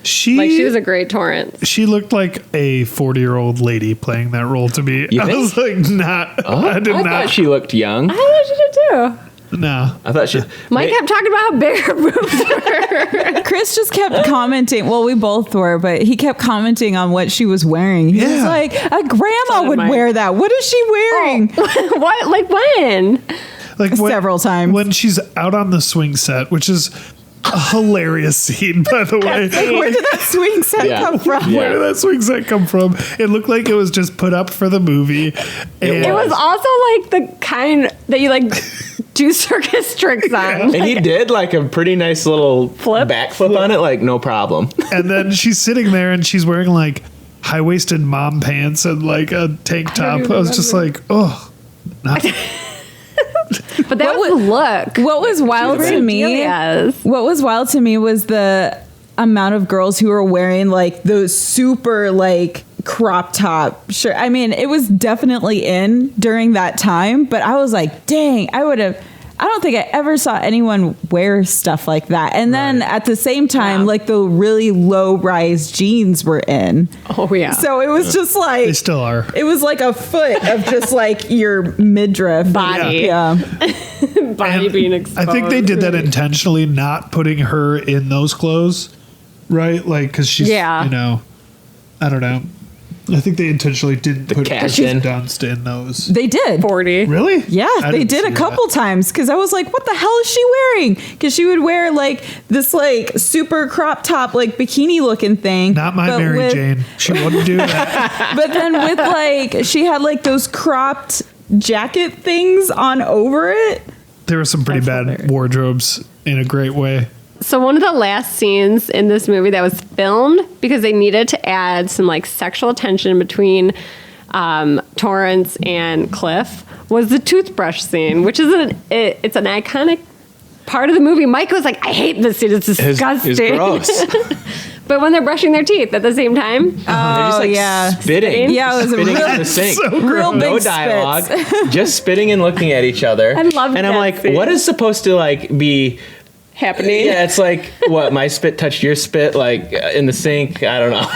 D: She
G: was a great Torrance.
D: She looked like a 40-year-old lady playing that role to me.
F: You
D: I
F: think?
D: was like, not.
F: Oh,
D: I did
F: I
D: not.
F: thought she looked young.
G: I thought she did too.
D: No.
F: I thought she.
G: Mike kept talking about how big her boobs were.
E: Chris just kept commenting. Well, we both were, but he kept commenting on what she was wearing. He was
D: Yeah.
E: like, a grandma
G: did
E: would
G: Mike.
E: wear that. What is she wearing?
G: What? Like when?
D: Like
E: Several times.
D: When she's out on the swing set, which is a hilarious scene, by the way.
E: Where did that swing set
F: Yeah.
E: come from?
F: Yeah.
D: Where did that swing set come from? It looked like it was just put up for the movie. And
G: It was also like the kind that you like do circus tricks on.
F: And he did like a pretty nice little
G: Flip?
F: backflip on it, like no problem.
D: And then she's sitting there and she's wearing like high-waisted mom pants and like a tank top. I was just like, oh.
G: But that was the look.
E: What was wild to me?
G: Yes.
E: What was wild to me was the amount of girls who were wearing like those super like crop top shirt. I mean, it was definitely in during that time, but I was like, dang, I don't think I ever saw anyone wear stuff like that. And then at the same time, like the really low rise jeans were in.
G: Oh yeah.
E: So it was just like
D: They still are.
E: it was like a foot of just like your midriff
G: Body.
E: Yeah.
G: Body being exposed.
D: I think they did that intentionally, not putting her in those clothes, right? Like, because she's,
G: Yeah.
D: you know, I don't know. I think they intentionally didn't put
F: captain.
D: Dunst in those.
E: They did.
G: 40.
D: Really?
E: Yeah,
D: I
E: they
D: didn't
E: did
D: see
E: a couple times because I was like, what the hell is she wearing? Because she would wear like this like super crop top like bikini looking thing.
D: Not my
E: but
D: Mary
E: with-
D: Jane. She wouldn't do that.
E: But then with like, she had like those cropped jacket things on over it.
D: There were some pretty bad wardrobes in a great way.
G: So one of the last scenes in this movie that was filmed because they needed to add some like sexual tension between Torrance and Cliff was the toothbrush scene, which is it's an iconic part of the movie. Mike was like, I hate this scene. It's disgusting.
F: It's gross.
G: But when they're brushing their teeth at the same time,
F: They're just like
E: yeah.
F: spitting.
E: Yeah, it was a
F: spitting
E: real-
F: in the sink.
D: So
E: Real big
F: No
E: spits.
F: dialogue, just spitting and looking at each other.
G: I loved
F: And I'm
G: that
F: like,
G: scene.
F: what is supposed to like be?
G: happening.
F: Yeah, it's like what my spit touched your spit, like in the sink. I don't know.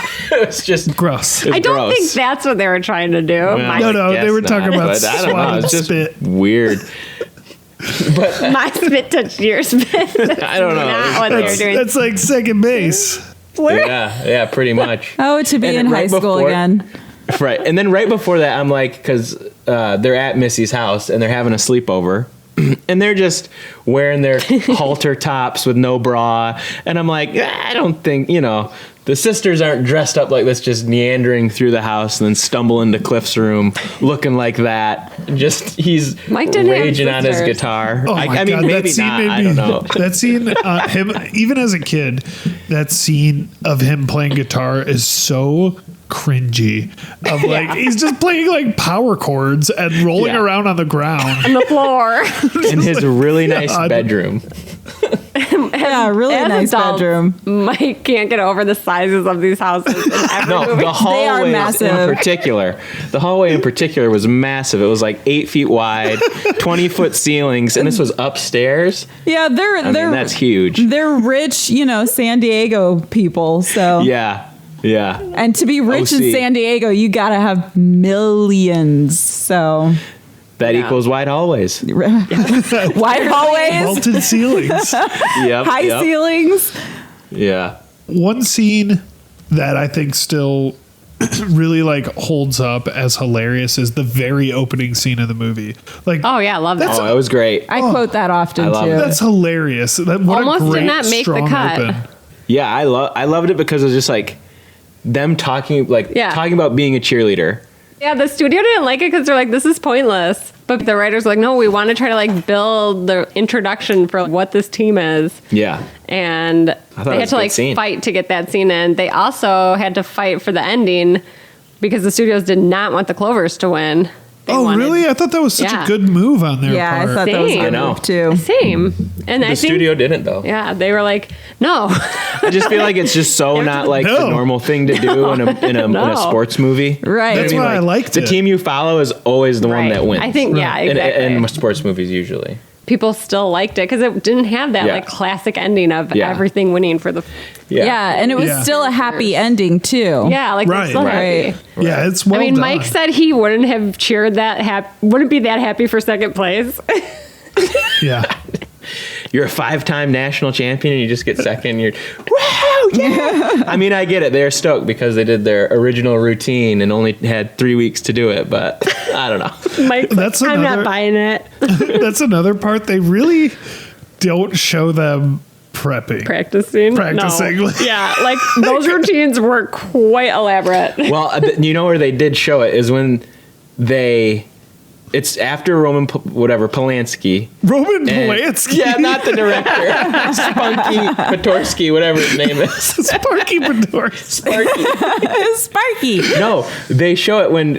F: It's just
D: Gross.
F: it's
G: I don't
F: gross.
G: think that's what they were trying to do.
F: Well,
G: My,
D: No, no,
F: guess
D: they were talking about
F: but I don't know.
D: swallowed
F: It's just
D: spit.
F: weird. But
G: my spit touched your spit.
F: I don't know.
G: Not what they were doing.
D: That's like second base.
F: yeah, pretty much.
E: Oh, to be
F: And
E: in
F: then
E: high
F: right
E: school
F: before-
E: again.
F: Right. And then right before that, I'm like, because they're at Missy's house and they're having a sleepover. And they're just wearing their halter tops with no bra. And I'm like, I don't think, the sisters aren't dressed up like this, just meandering through the house and then stumble into Cliff's room looking like that. Just, he's
G: Mike didn't have
F: raging on his
G: sisters.
F: guitar.
D: Oh my
F: I mean,
D: God,
F: maybe
D: that scene
F: not.
D: made
F: I don't know.
D: That scene, him, even as a kid, that scene of him playing guitar is so cringy. Of like, he's just playing like power chords and rolling
F: Yeah.
D: around on the ground.
G: on the floor.
F: In his really nice
D: God.
F: bedroom.
E: Yeah, really
G: As
E: nice
G: adults,
E: bedroom.
G: Mike can't get over the sizes of these houses. In every
F: No,
G: movie.
F: the hallway
E: massive.
F: in particular. The hallway in particular was massive. It was like 8 feet wide, 20-foot ceilings, and this was upstairs.
E: Yeah, they're
F: That's huge.
E: They're rich, San Diego people. So
F: Yeah.
E: and to be rich in
F: OC.
E: San Diego, you gotta have millions. So
F: That equals wide hallways.
E: wide hallways,
D: Vaulted ceilings.
F: Yep.
E: high
F: yep.
E: ceilings.
F: Yeah.
D: One scene that I think still really like holds up as hilarious is the very opening scene of the movie. Like,
G: Oh yeah, I love that.
F: Oh, it was great.
E: I quote that often
F: I love
E: too.
F: it.
D: that's hilarious. That what
G: Almost
D: a
G: did
D: great
G: not make the
D: strong
G: cut.
D: open.
F: Yeah, I loved it because it was just like them talking
G: Yeah.
F: talking about being a cheerleader.
G: Yeah, the studio didn't like it because they're like, this is pointless. But the writers were like, no, we want to try to like build the introduction for what this team is.
F: Yeah.
G: And
F: thought
G: they
F: it
G: had
F: was
G: to
F: a good
G: like
F: scene.
G: fight to get that scene in. They also had to fight for the ending because the studios did not want the Clovers to win. They
D: Oh,
G: wanted-
D: really? I thought that was such
G: Yeah.
D: a good move on their
E: Yeah, I
D: part.
E: thought that was a
G: Same.
E: good
F: I know.
E: move too.
G: Same. And I
F: The
G: think,
F: studio didn't though.
G: yeah, they were like, no.
F: I just feel like it's just so not like
D: No.
F: the normal thing to do in a
G: No.
F: sports movie.
E: Right.
D: That's
F: You know what
D: why I liked
F: the
D: it.
F: team you follow is always the one
G: Right.
F: that wins.
G: I think, yeah,
F: In-
G: exactly.
F: in sports movies usually.
G: People still liked it because it didn't have that
F: Yeah.
G: like classic ending of
F: Yeah.
G: everything winning for the.
E: Yeah, and it was
D: Yeah.
E: still a happy ending too.
G: Yeah, like
D: Right.
G: they're still
E: Right.
G: happy.
D: Yeah, it's well
G: I mean,
D: done.
G: Mike said he wouldn't have cheered that wouldn't be that happy for second place.
D: Yeah.
F: You're a 5-time national champion and you just get second. You're, wow, yeah. I mean, I get it. They're stoked because they did their original routine and only had 3 weeks to do it. But I don't know.
G: Mike's
D: That's
G: like, I'm
D: another-
G: not buying it.
D: That's another part. They really don't show them prepping.
G: Practicing.
D: Practicing.
G: No. Yeah, like those routines were quite elaborate.
F: Well, you know where they did show it is when it's after Polanski.
D: Roman
F: And-
D: Polanski.
F: Yeah, not the director. Spunky Patorsky, whatever his name is.
D: Sparky Bedores.
E: Sparky.
F: No, they show it when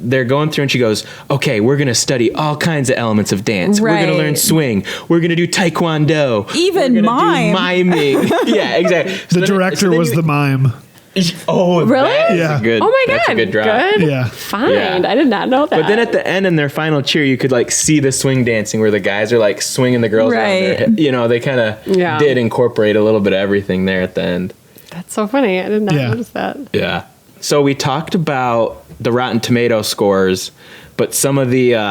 F: they're going through and she goes, okay, we're going to study all kinds of elements of dance. We're going
E: Right.
F: to learn swing. We're going to do taekwondo.
E: Even
F: we're gonna
E: mime.
F: do miming. Yeah, exactly.
D: The director was the mime.
F: Oh,
G: Really?
F: that is
D: Yeah.
F: a good,
G: Oh my
F: that's
G: god,
F: a good drop.
D: Yeah.
G: Fine.
F: Yeah.
G: I did not know that.
F: But then at the end in their final cheer, you could like see the swing dancing where the guys are like swinging the girls around their
E: Right.
F: hip. You know, they kind of
G: Yeah.
F: did incorporate a little bit of everything there at the end.
G: That's so funny. I did not
D: Yeah.
G: notice that.
F: Yeah. So we talked about the Rotten Tomato scores, but some of the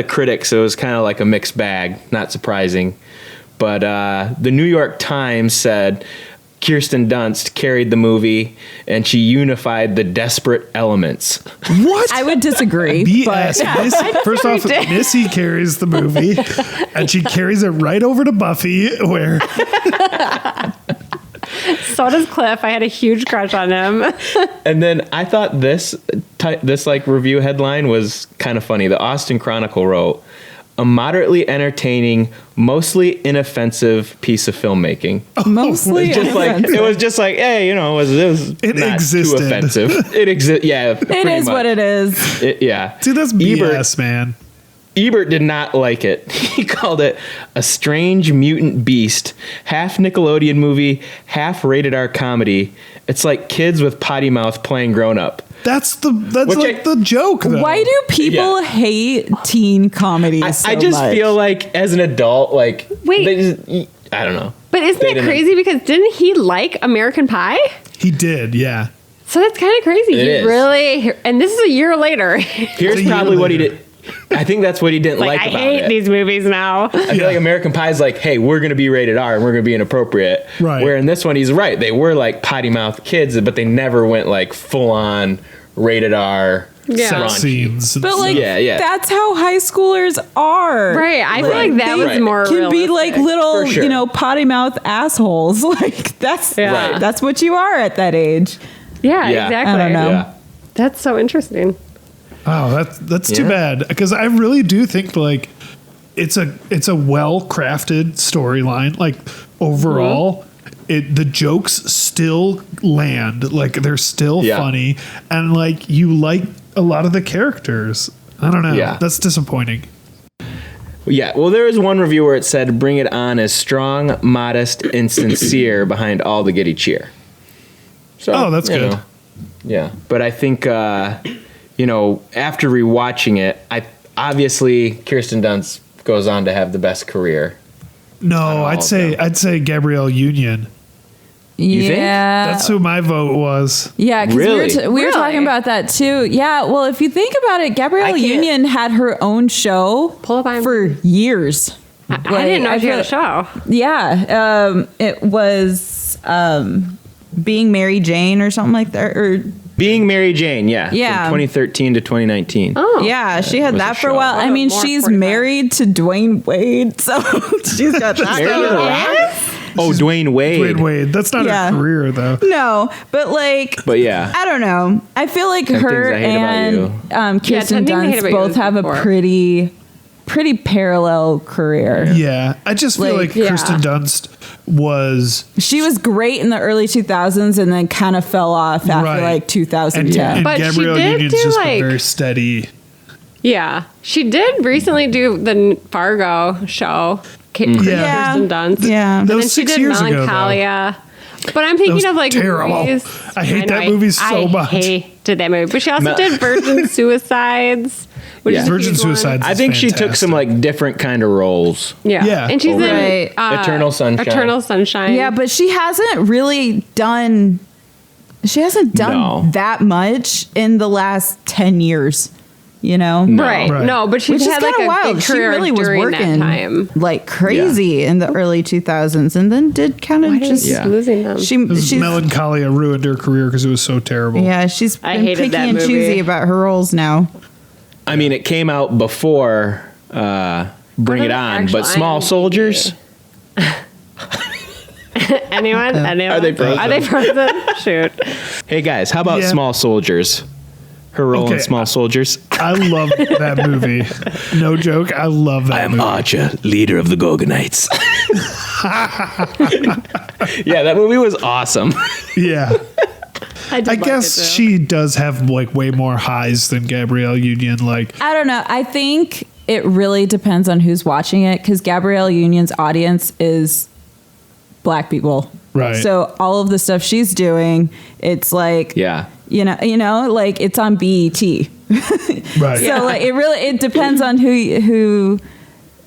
F: critics, it was kind of like a mixed bag. Not surprising, but the New York Times said Kirsten Dunst carried the movie and she unified the desperate elements.
D: What?
E: I would disagree.
D: BS.
E: but
D: Missy, first off,
G: did.
D: Missy carries the movie, and she carries it right over to Buffy, where
G: So does Cliff. I had a huge crush on him.
F: And then I thought this like review headline was kind of funny. The Austin Chronicle wrote, "A moderately entertaining, mostly inoffensive piece of filmmaking."
E: mostly
F: Just like
E: inoffensive.
F: it was just like, hey, you know, it was
D: It
F: not
D: existed.
F: too offensive. It exists. Yeah,
E: it is what it is.
F: Yeah.
D: see, that's BS, man.
F: Ebert did not like it. He called it a strange mutant beast, half Nickelodeon movie, half rated R comedy. It's like kids with potty mouth playing grown up.
D: That's
F: Which
D: like
F: I-
D: the joke. Though.
E: Why do people
F: Yeah.
E: hate teen comedies
F: I
E: so
F: just
E: much?
F: feel like as an adult, like
G: Wait.
F: they just, I don't know.
G: But isn't
F: They
G: that
F: didn't-
G: crazy? Because didn't he like American Pie?
D: He did? Yeah.
G: So that's kind of crazy.
F: It
G: He
F: is.
G: really, and this is a year later.
F: Here's
D: It's a
F: probably
D: year
F: what he
D: later.
F: did. I think that's what he didn't
G: like,
F: like
G: I
F: about
G: hate
F: it.
G: these movies now.
F: I feel like American Pie's like, hey, we're going to be rated R and we're going to be inappropriate.
D: Right.
F: Where in this one, he's right. They were like potty mouth kids, but they never went like full on rated R.
G: Yeah.
D: Sex
F: raunchy.
D: scenes.
E: But like,
F: Yeah.
E: that's how high schoolers are.
G: Right. I feel like that
E: They
G: was more
E: can be like
G: realistic.
E: little,
F: For sure.
E: potty mouth assholes. Like that's
G: Yeah.
E: that's what you are at that age.
G: Yeah,
F: Yeah.
G: exactly.
E: I don't know.
F: Yeah.
G: That's so interesting.
D: Oh, that's too
F: Yeah.
D: bad, because I really do think like it's a well crafted storyline. Like overall, the jokes still land. Like they're still
F: Yeah.
D: funny, and like you like a lot of the characters. I don't know.
F: Yeah.
D: That's disappointing.
F: Yeah, well, there was one review where it said, "Bring It On is strong, modest, and sincere behind all the giddy cheer." So,
D: that's good.
F: Yeah, but I think after rewatching it, obviously Kirsten Dunst goes on to have the best career.
D: No, I'd say Gabrielle Union.
F: You think?
D: That's who my vote was.
E: Yeah, because
F: Really?
E: we were talking about that too. Yeah, well, if you think about it, Gabrielle Union had her own show for years.
G: I didn't know she had a show.
E: Yeah, it was Being Mary Jane or something like that. Or
F: Being Mary Jane, yeah.
E: Yeah.
F: From 2013 to 2019.
G: Oh.
E: yeah, she had
F: was
E: that
F: a
E: for a
F: show.
E: while. I mean, she's married to Dwayne Wade, so she's got that
F: Married
E: going
F: to
E: on.
F: Rock? Oh, Dwayne Wade.
D: Dwayne Wade. That's not
E: Yeah.
D: a career, though.
E: No, but
F: yeah.
E: I don't know. I feel like
F: 10
E: her
F: Things I Hate About
E: and Kirsten
G: 10 Things I Hate
E: Dunst
G: About You
E: both
G: was
E: have
G: before.
E: a pretty parallel career.
D: Yeah, I just feel like Kirsten Dunst
E: She was great in the early 2000s and then kind of fell off after
D: Right.
E: like 2010.
D: and
G: But she
D: Gabrielle
G: did
D: Union's
G: do,
D: just been
G: like-
D: very steady.
G: Yeah, she did recently do the Fargo show. Kirsten Dunst.
E: Yeah.
G: And
D: That
G: then
D: was
G: she
D: 6
G: did
D: years ago, though.
G: Melancholia. But I'm thinking
D: was
G: of like
D: terrible.
G: movies.
D: I hate
G: know,
D: that movie so much.
G: I hated that movie. But she also
F: Ma-
G: did Virgin Suicides. Which
F: Yeah.
G: is a
D: Virgin
G: huge one.
D: Suicides.
F: I think she took some like different kind of roles.
G: Yeah.
D: Yeah.
G: And she's
E: Right.
G: in
F: Eternal Sunshine.
G: Eternal Sunshine.
E: Yeah, but she hasn't really done
F: No.
E: that much in the last 10 years, you know?
G: Right.
D: Right.
G: No, but she's
E: Which is
G: had like
E: kind
G: a
E: of wild.
G: big
E: She
G: career
E: really was
G: during that
E: working
G: time.
E: like crazy in the early 2000s and then did kind of just
F: Yeah.
G: Losing them.
E: she's
D: Melancholia ruined her career because it was so terrible.
E: yeah, she's
G: I
E: been
G: hated
E: picky
G: that
E: and
G: movie.
E: choosy about her roles now.
F: I mean, it came out before Bring
G: Go
F: It
G: to the
F: On,
G: actual
F: but Small
G: IMDb.
F: Soldiers.
G: Anyone?
F: Are they frozen?
G: Are they frozen? Shoot.
F: Hey guys, how about
D: Yeah.
F: Small Soldiers? Her role in
D: Okay.
F: Small Soldiers.
D: I love that movie. No joke. I love that movie.
F: Archer, leader of the Gorgonites. Yeah, that movie was awesome.
D: Yeah.
G: I
D: I guess she does have like way more highs than Gabrielle Union. Like,
E: I don't know. I think it really depends on who's watching it because Gabrielle Union's audience is black people.
D: Right.
E: So all of the stuff she's doing, it's like,
F: Yeah.
E: you know, like it's on BET.
D: right.
E: So like it depends on who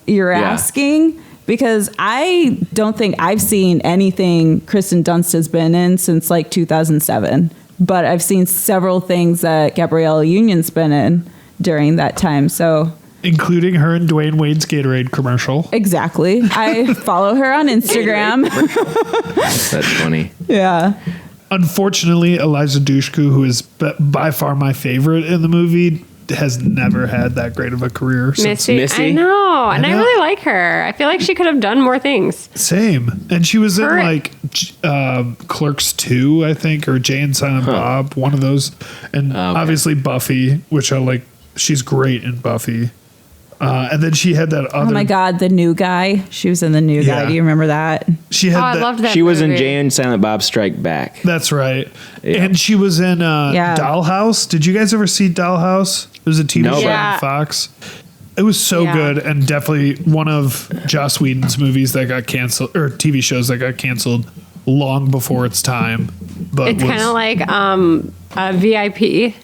E: you're
F: Yeah.
E: asking because I don't think I've seen anything Kristen Dunst has been in since like 2007, but I've seen several things that Gabrielle Union's been in during that time. So
D: Including her and Dwayne Wade's Gatorade commercial.
E: exactly. I follow her on Instagram.
F: That's funny.
E: Yeah.
D: Unfortunately, Eliza Dushku, who is by far my favorite in the movie, has never had that great of a career. Since
G: Missy. I know. And I
D: know.
G: really like her. I feel like she could have done more things.
D: Same. And she was in
G: Her-
D: like Clerks 2, I think, or Jay and Silent Bob, one of those. And obviously Buffy, which I like. She's great in Buffy. And then she had that other.
E: Oh my God, The New Guy. She was in The New Guy.
D: Yeah.
E: Do you remember that?
D: She had
G: Oh, I
D: that.
G: loved that
F: She was in
G: movie.
F: Jay and Silent Bob Strike Back.
D: That's right.
F: Yeah.
D: And she was in
E: Yeah.
D: Dollhouse. Did you guys ever see Dollhouse? It was a TV
F: No.
D: show
G: Yeah.
D: on Fox. It was so
G: Yeah.
D: good and definitely one of Joss Whedon's movies that got canceled, or TV shows that got canceled long before its time. But
G: It's kind of like a VIP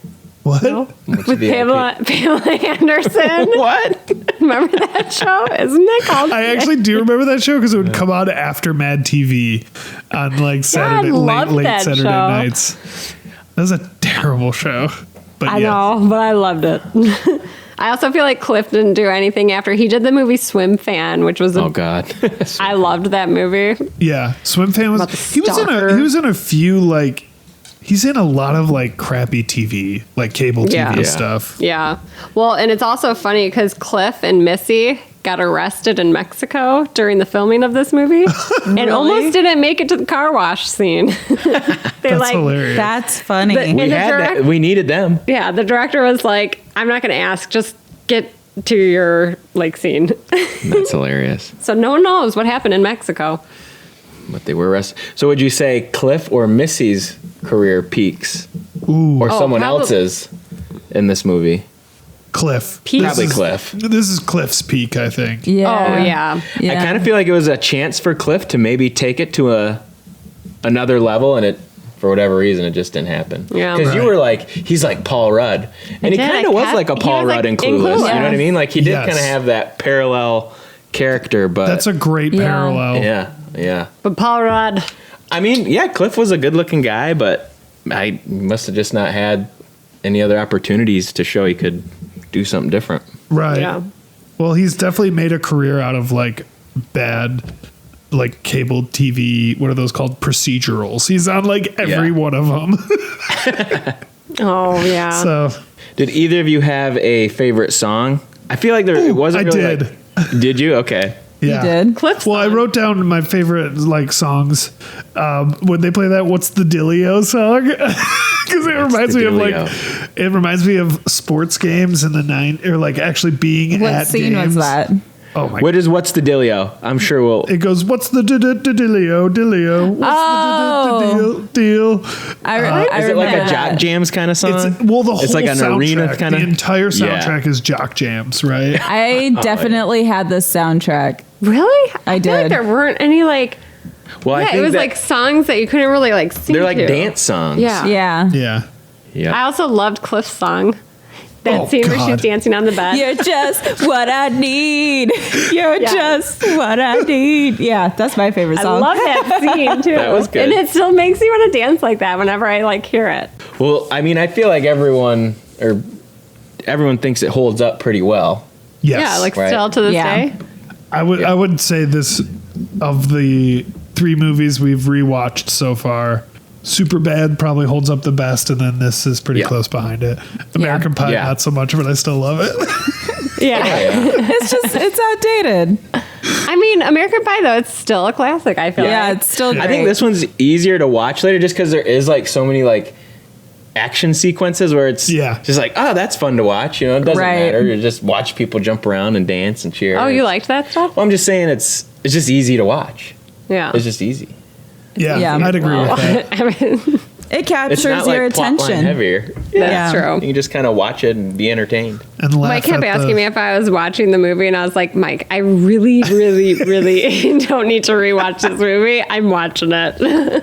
D: what?
F: What's
G: with
F: VIP?
G: Pamela Anderson.
F: What?
G: Remember that show? Isn't it called?
D: I actually do remember that show because it would come on after Mad TV on like Saturday,
G: loved
D: late
G: that
D: Saturday
G: show.
D: nights. That was a terrible show. But
G: I
D: yeah.
G: know, but I loved it. I also feel like Cliff didn't do anything after he did the movie Swim Fan, which was
F: Oh God.
G: I loved that movie.
D: Yeah, Swim Fan was
G: About the
D: he was in
G: stalker.
D: he was in a few like he's in a lot of like crappy TV, like cable TV
G: Yeah.
D: stuff.
G: Yeah. Well, and it's also funny because Cliff and Missy got arrested in Mexico during the filming of this movie and almost didn't make it to the car wash scene.
D: That's hilarious.
E: That's funny.
G: The-
F: We
G: And
F: had
G: direct-
F: that. We needed them.
G: Yeah, the director was like, I'm not going to ask, just get to your like scene.
F: That's hilarious.
G: So no one knows what happened in Mexico.
F: But they were arrested. So would you say Cliff or Missy's career peaks,
D: Ooh.
F: or someone
G: probably-
F: else's in this movie?
D: Cliff.
G: Peak.
F: Probably Cliff.
D: This is Cliff's peak, I think.
E: Yeah.
G: Oh, yeah.
E: Yeah.
F: I kind of feel like it was a chance for Cliff to maybe take it to another level, and it, for whatever reason, it just didn't happen.
G: Yeah.
F: Because you
D: Right.
F: were like, he's like Paul Rudd, and he
G: did.
F: kind of was like a
G: He
F: Paul
G: was,
F: Rudd
G: like,
F: in
G: in
F: Clueless.
G: Clueless.
F: You know what I mean? Like he did
D: Yes.
F: kind of have that parallel character, but
D: That's a great
E: Yeah.
D: parallel.
F: yeah.
G: But Paul Rudd.
F: I mean, yeah, Cliff was a good-looking guy, but I must have just not had any other opportunities to show he could do something different.
D: Right.
G: Yeah.
D: Well, he's definitely made a career out of like bad, like cable TV. What are those called? Procedurals. He's on like every
F: Yeah.
D: one of them.
G: Oh, yeah.
D: So
F: Did either of you have a favorite song? I feel like it wasn't
D: I
F: really
D: did.
F: like... Did you? Okay.
D: yeah,
E: did?
G: Cliff's
D: Well, I
G: song.
D: wrote down my favorite like songs. When they play that, what's the Dillio song? Because it reminds
F: the
D: me of
F: Dillio?
D: like it reminds me of sports games in the or like actually being
E: What
D: at
E: scene
D: games.
E: was that?
D: Oh my!
F: What's the dealio? I'm sure we'll...
D: It goes, what's the Dillio? What's the deal?
E: I
F: Is it like a
E: remember
F: Jock
E: that.
F: Jams kind of song?
D: It's well, the whole
F: It's like an
D: soundtrack,
F: arena kind of...
D: the entire soundtrack is Jock Jams, right?
E: I definitely had this soundtrack.
G: Really?
E: I
G: feel like
E: did.
G: there weren't any like.
F: Well, I
G: Yeah,
F: think
G: it was
F: that
G: like songs that you couldn't really like sing.
F: they're like
G: to.
F: dance songs.
G: Yeah.
E: Yeah.
D: Yeah.
F: Yeah.
G: I also loved Cliff's song. That
D: Oh,
G: scene where
D: God.
G: she's dancing on the bed.
E: You're just what I need. You're
G: Yeah.
E: just what I need. Yeah, that's my favorite
G: I
E: song.
G: love that scene too.
F: That was good.
G: And it still makes me want to dance like that whenever I like hear it.
F: Well, I mean, I feel like everyone thinks it holds up pretty well.
D: Yes.
G: Yeah, like
F: Right.
G: still to this
E: Yeah.
G: day.
D: I would say this of the 3 movies we've rewatched so far. Superbad probably holds up the best, and then this is pretty
F: Yeah.
D: close behind it. American Pie,
F: Yeah.
D: not so much, but I still love it.
G: Yeah.
E: It's outdated.
G: I mean, American Pie though, it's still a classic. I feel
E: Yeah,
G: like.
E: it's still great.
F: I think this one's easier to watch later just because there is like so many like action sequences where it's just like, oh, that's fun to watch. You know, it doesn't
E: Right.
F: matter. You just watch people jump around and dance and cheer.
G: Oh, you liked that stuff?
F: Well, I'm just saying it's just easy to watch.
G: Yeah.
F: It's just easy.
E: Yeah.
D: I'd agree with that.
G: I mean,
E: It
F: It's
E: captures
F: not
E: your
F: like plotline
E: attention.
F: heavier.
G: that's
E: Yeah.
G: true.
F: You can just kind of watch it and be entertained.
D: And laugh
G: Mike kept
D: at
G: asking me if I was watching the movie, and I was like, Mike, I really, really, really don't need to rewatch this movie. I'm watching it.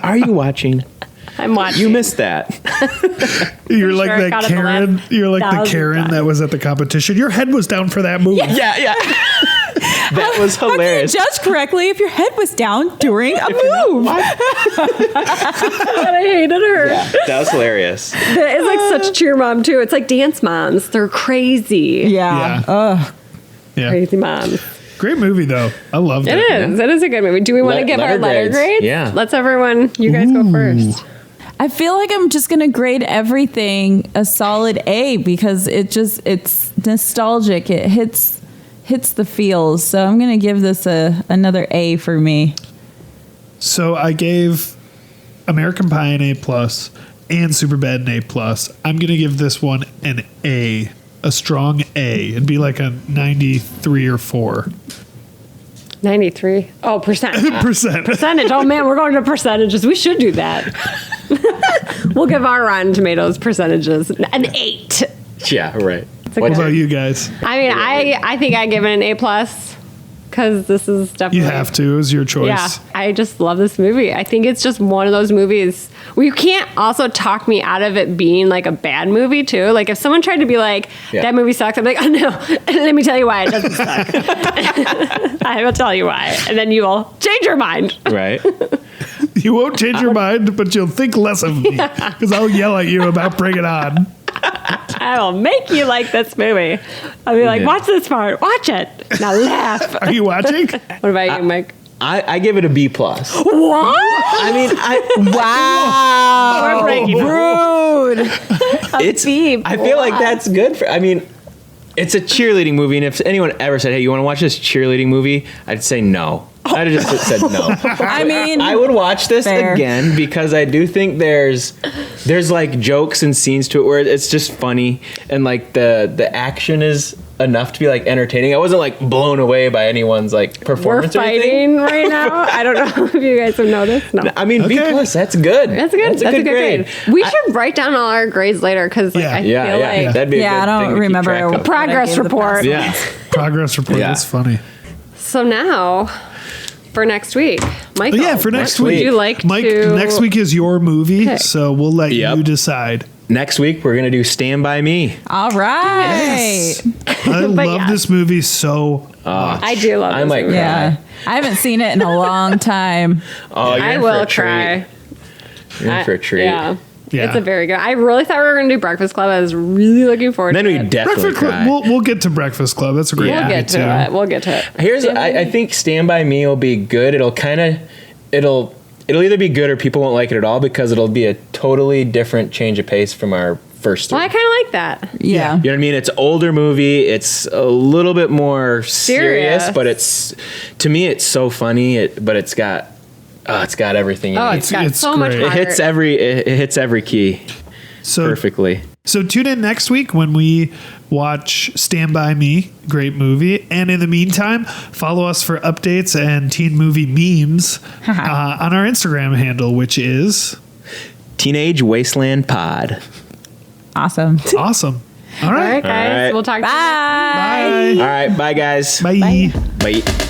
F: Are you watching?
G: I'm watching.
F: You missed that.
D: You're like
G: sure I
D: that
G: got it the
D: Karen.
G: last
D: You're like the
G: 1,000
D: Karen
G: times.
D: that was at the competition. Your head was down for that movie.
F: yeah. That was
E: How can you
F: hilarious.
E: judge correctly if your head was down during a move?
G: I hated her.
F: That was hilarious.
G: It's like such cheer mom too. It's like dance moms. They're crazy.
E: Yeah.
D: Yeah. Yeah.
G: Crazy moms.
D: Great movie though. I loved it.
G: It is. It is a good movie. Do we want to
F: Le-
G: give our
F: letter
G: letter
F: grades.
G: grades?
F: Yeah.
G: Let's everyone. You guys go first.
E: I feel like I'm just gonna grade everything a solid A because it's nostalgic. It hits the feels. So I'm gonna give this another A for me.
D: So I gave American Pie an A+ and Superbad an A+. I'm gonna give this one an A, a strong A. It'd be like a 93 or 4
G: 93. Oh, percent.
D: percent.
G: Percentage. Oh man, we're going to percentages. We should do that. We'll give our Rotten Tomatoes percentages an 8.
F: Yeah, right.
D: What about you guys?
G: I mean, I think I give it an A+ because this is definitely.
D: You have to. It was your choice.
G: Yeah, I just love this movie. I think it's just one of those movies where you can't also talk me out of it being like a bad movie too. Like if someone tried to be like, that movie sucks, I'm like, oh no, let me tell you why it doesn't suck. I will tell you why. And then you will change your mind.
F: Right.
D: You won't change your mind, but you'll think less of me because I'll yell at you about Bring It On.
G: I will make you like this movie. I'll be like,
F: Yeah.
G: watch this part. Watch it. Now laugh.
D: Are you watching?
G: What about you, Mike?
F: I give it a B+.
G: What?
F: I mean,
E: Wow.
G: We're breaking up.
E: Rude.
F: it's.
G: B+.
F: I feel like that's good for. I mean, it's a cheerleading movie, and if anyone ever said, "Hey, you want to watch this cheerleading movie?" I'd say no. I'd have just said no.
E: I mean,
F: I would watch this
E: fair.
F: again because I do think there's like jokes and scenes to it where it's just funny and like the action is enough to be like entertaining. I wasn't like blown away by anyone's like
G: We're
F: performance or anything.
G: fighting right now. I don't know if you guys have noticed. No.
F: I mean, B+,
D: Okay.
F: that's good.
G: That's good. That's a good grade. We should write down all our grades later because
D: Yeah.
G: I feel like
F: That'd be a
E: Yeah,
F: good
E: I
F: thing
E: don't
F: to keep
E: remember
F: track of.
E: what I
G: progress
E: gave the
G: report.
E: past.
F: Yeah.
D: Progress report.
F: Yeah.
D: That's funny.
G: So now, for next week, Michael.
D: But yeah, for next
G: what
D: week.
G: would you like
D: Mike,
G: to?
D: next week is your movie,
G: pick?
D: so we'll let
F: Yep.
D: you decide.
F: Next week, we're going to do Stand By Me.
E: All right.
D: I love
G: yeah.
D: this movie so much.
G: I do love.
F: I
G: this
F: might
G: movie.
F: cry.
E: Yeah. I haven't seen it in a long time.
F: Oh, you're
G: I
F: in for
G: will
F: a treat.
G: cry.
F: You're in for a treat.
G: Yeah.
D: Yeah.
G: It's a very good. I really thought we were going to do Breakfast Club. I was really looking forward
F: Then
G: to
F: we
G: it.
F: definitely
D: Breakfast Club.
F: cry.
D: We'll get to Breakfast Club. That's a great
F: Yeah.
G: We'll
D: movie
G: get to
D: too.
G: it. We'll get to it.
F: Here's I think Stand By Me will be good. It'll either be good or people won't like it at all because it'll be a totally different change of pace from our first three.
G: Well, I kind of like that.
E: Yeah.
F: You know what I mean? It's an older movie. It's a little bit more serious,
G: Serious.
F: but to me it's so funny. But it's got everything in
G: Oh,
F: it.
G: it's got
D: it's
G: so much
D: great.
F: It
G: heart.
F: hits every key
D: So
F: perfectly.
D: So tune in next week when we watch Stand By Me, great movie. And in the meantime, follow us for updates and teen movie memes on our Instagram handle, which is
F: Teenage Wasteland Pod.
E: Awesome.
D: awesome. All
G: All
D: right.
G: right, guys.
F: All right.
G: We'll talk to you.
E: Bye.
D: Bye.
F: All right, bye guys.
D: Bye.
F: Bye.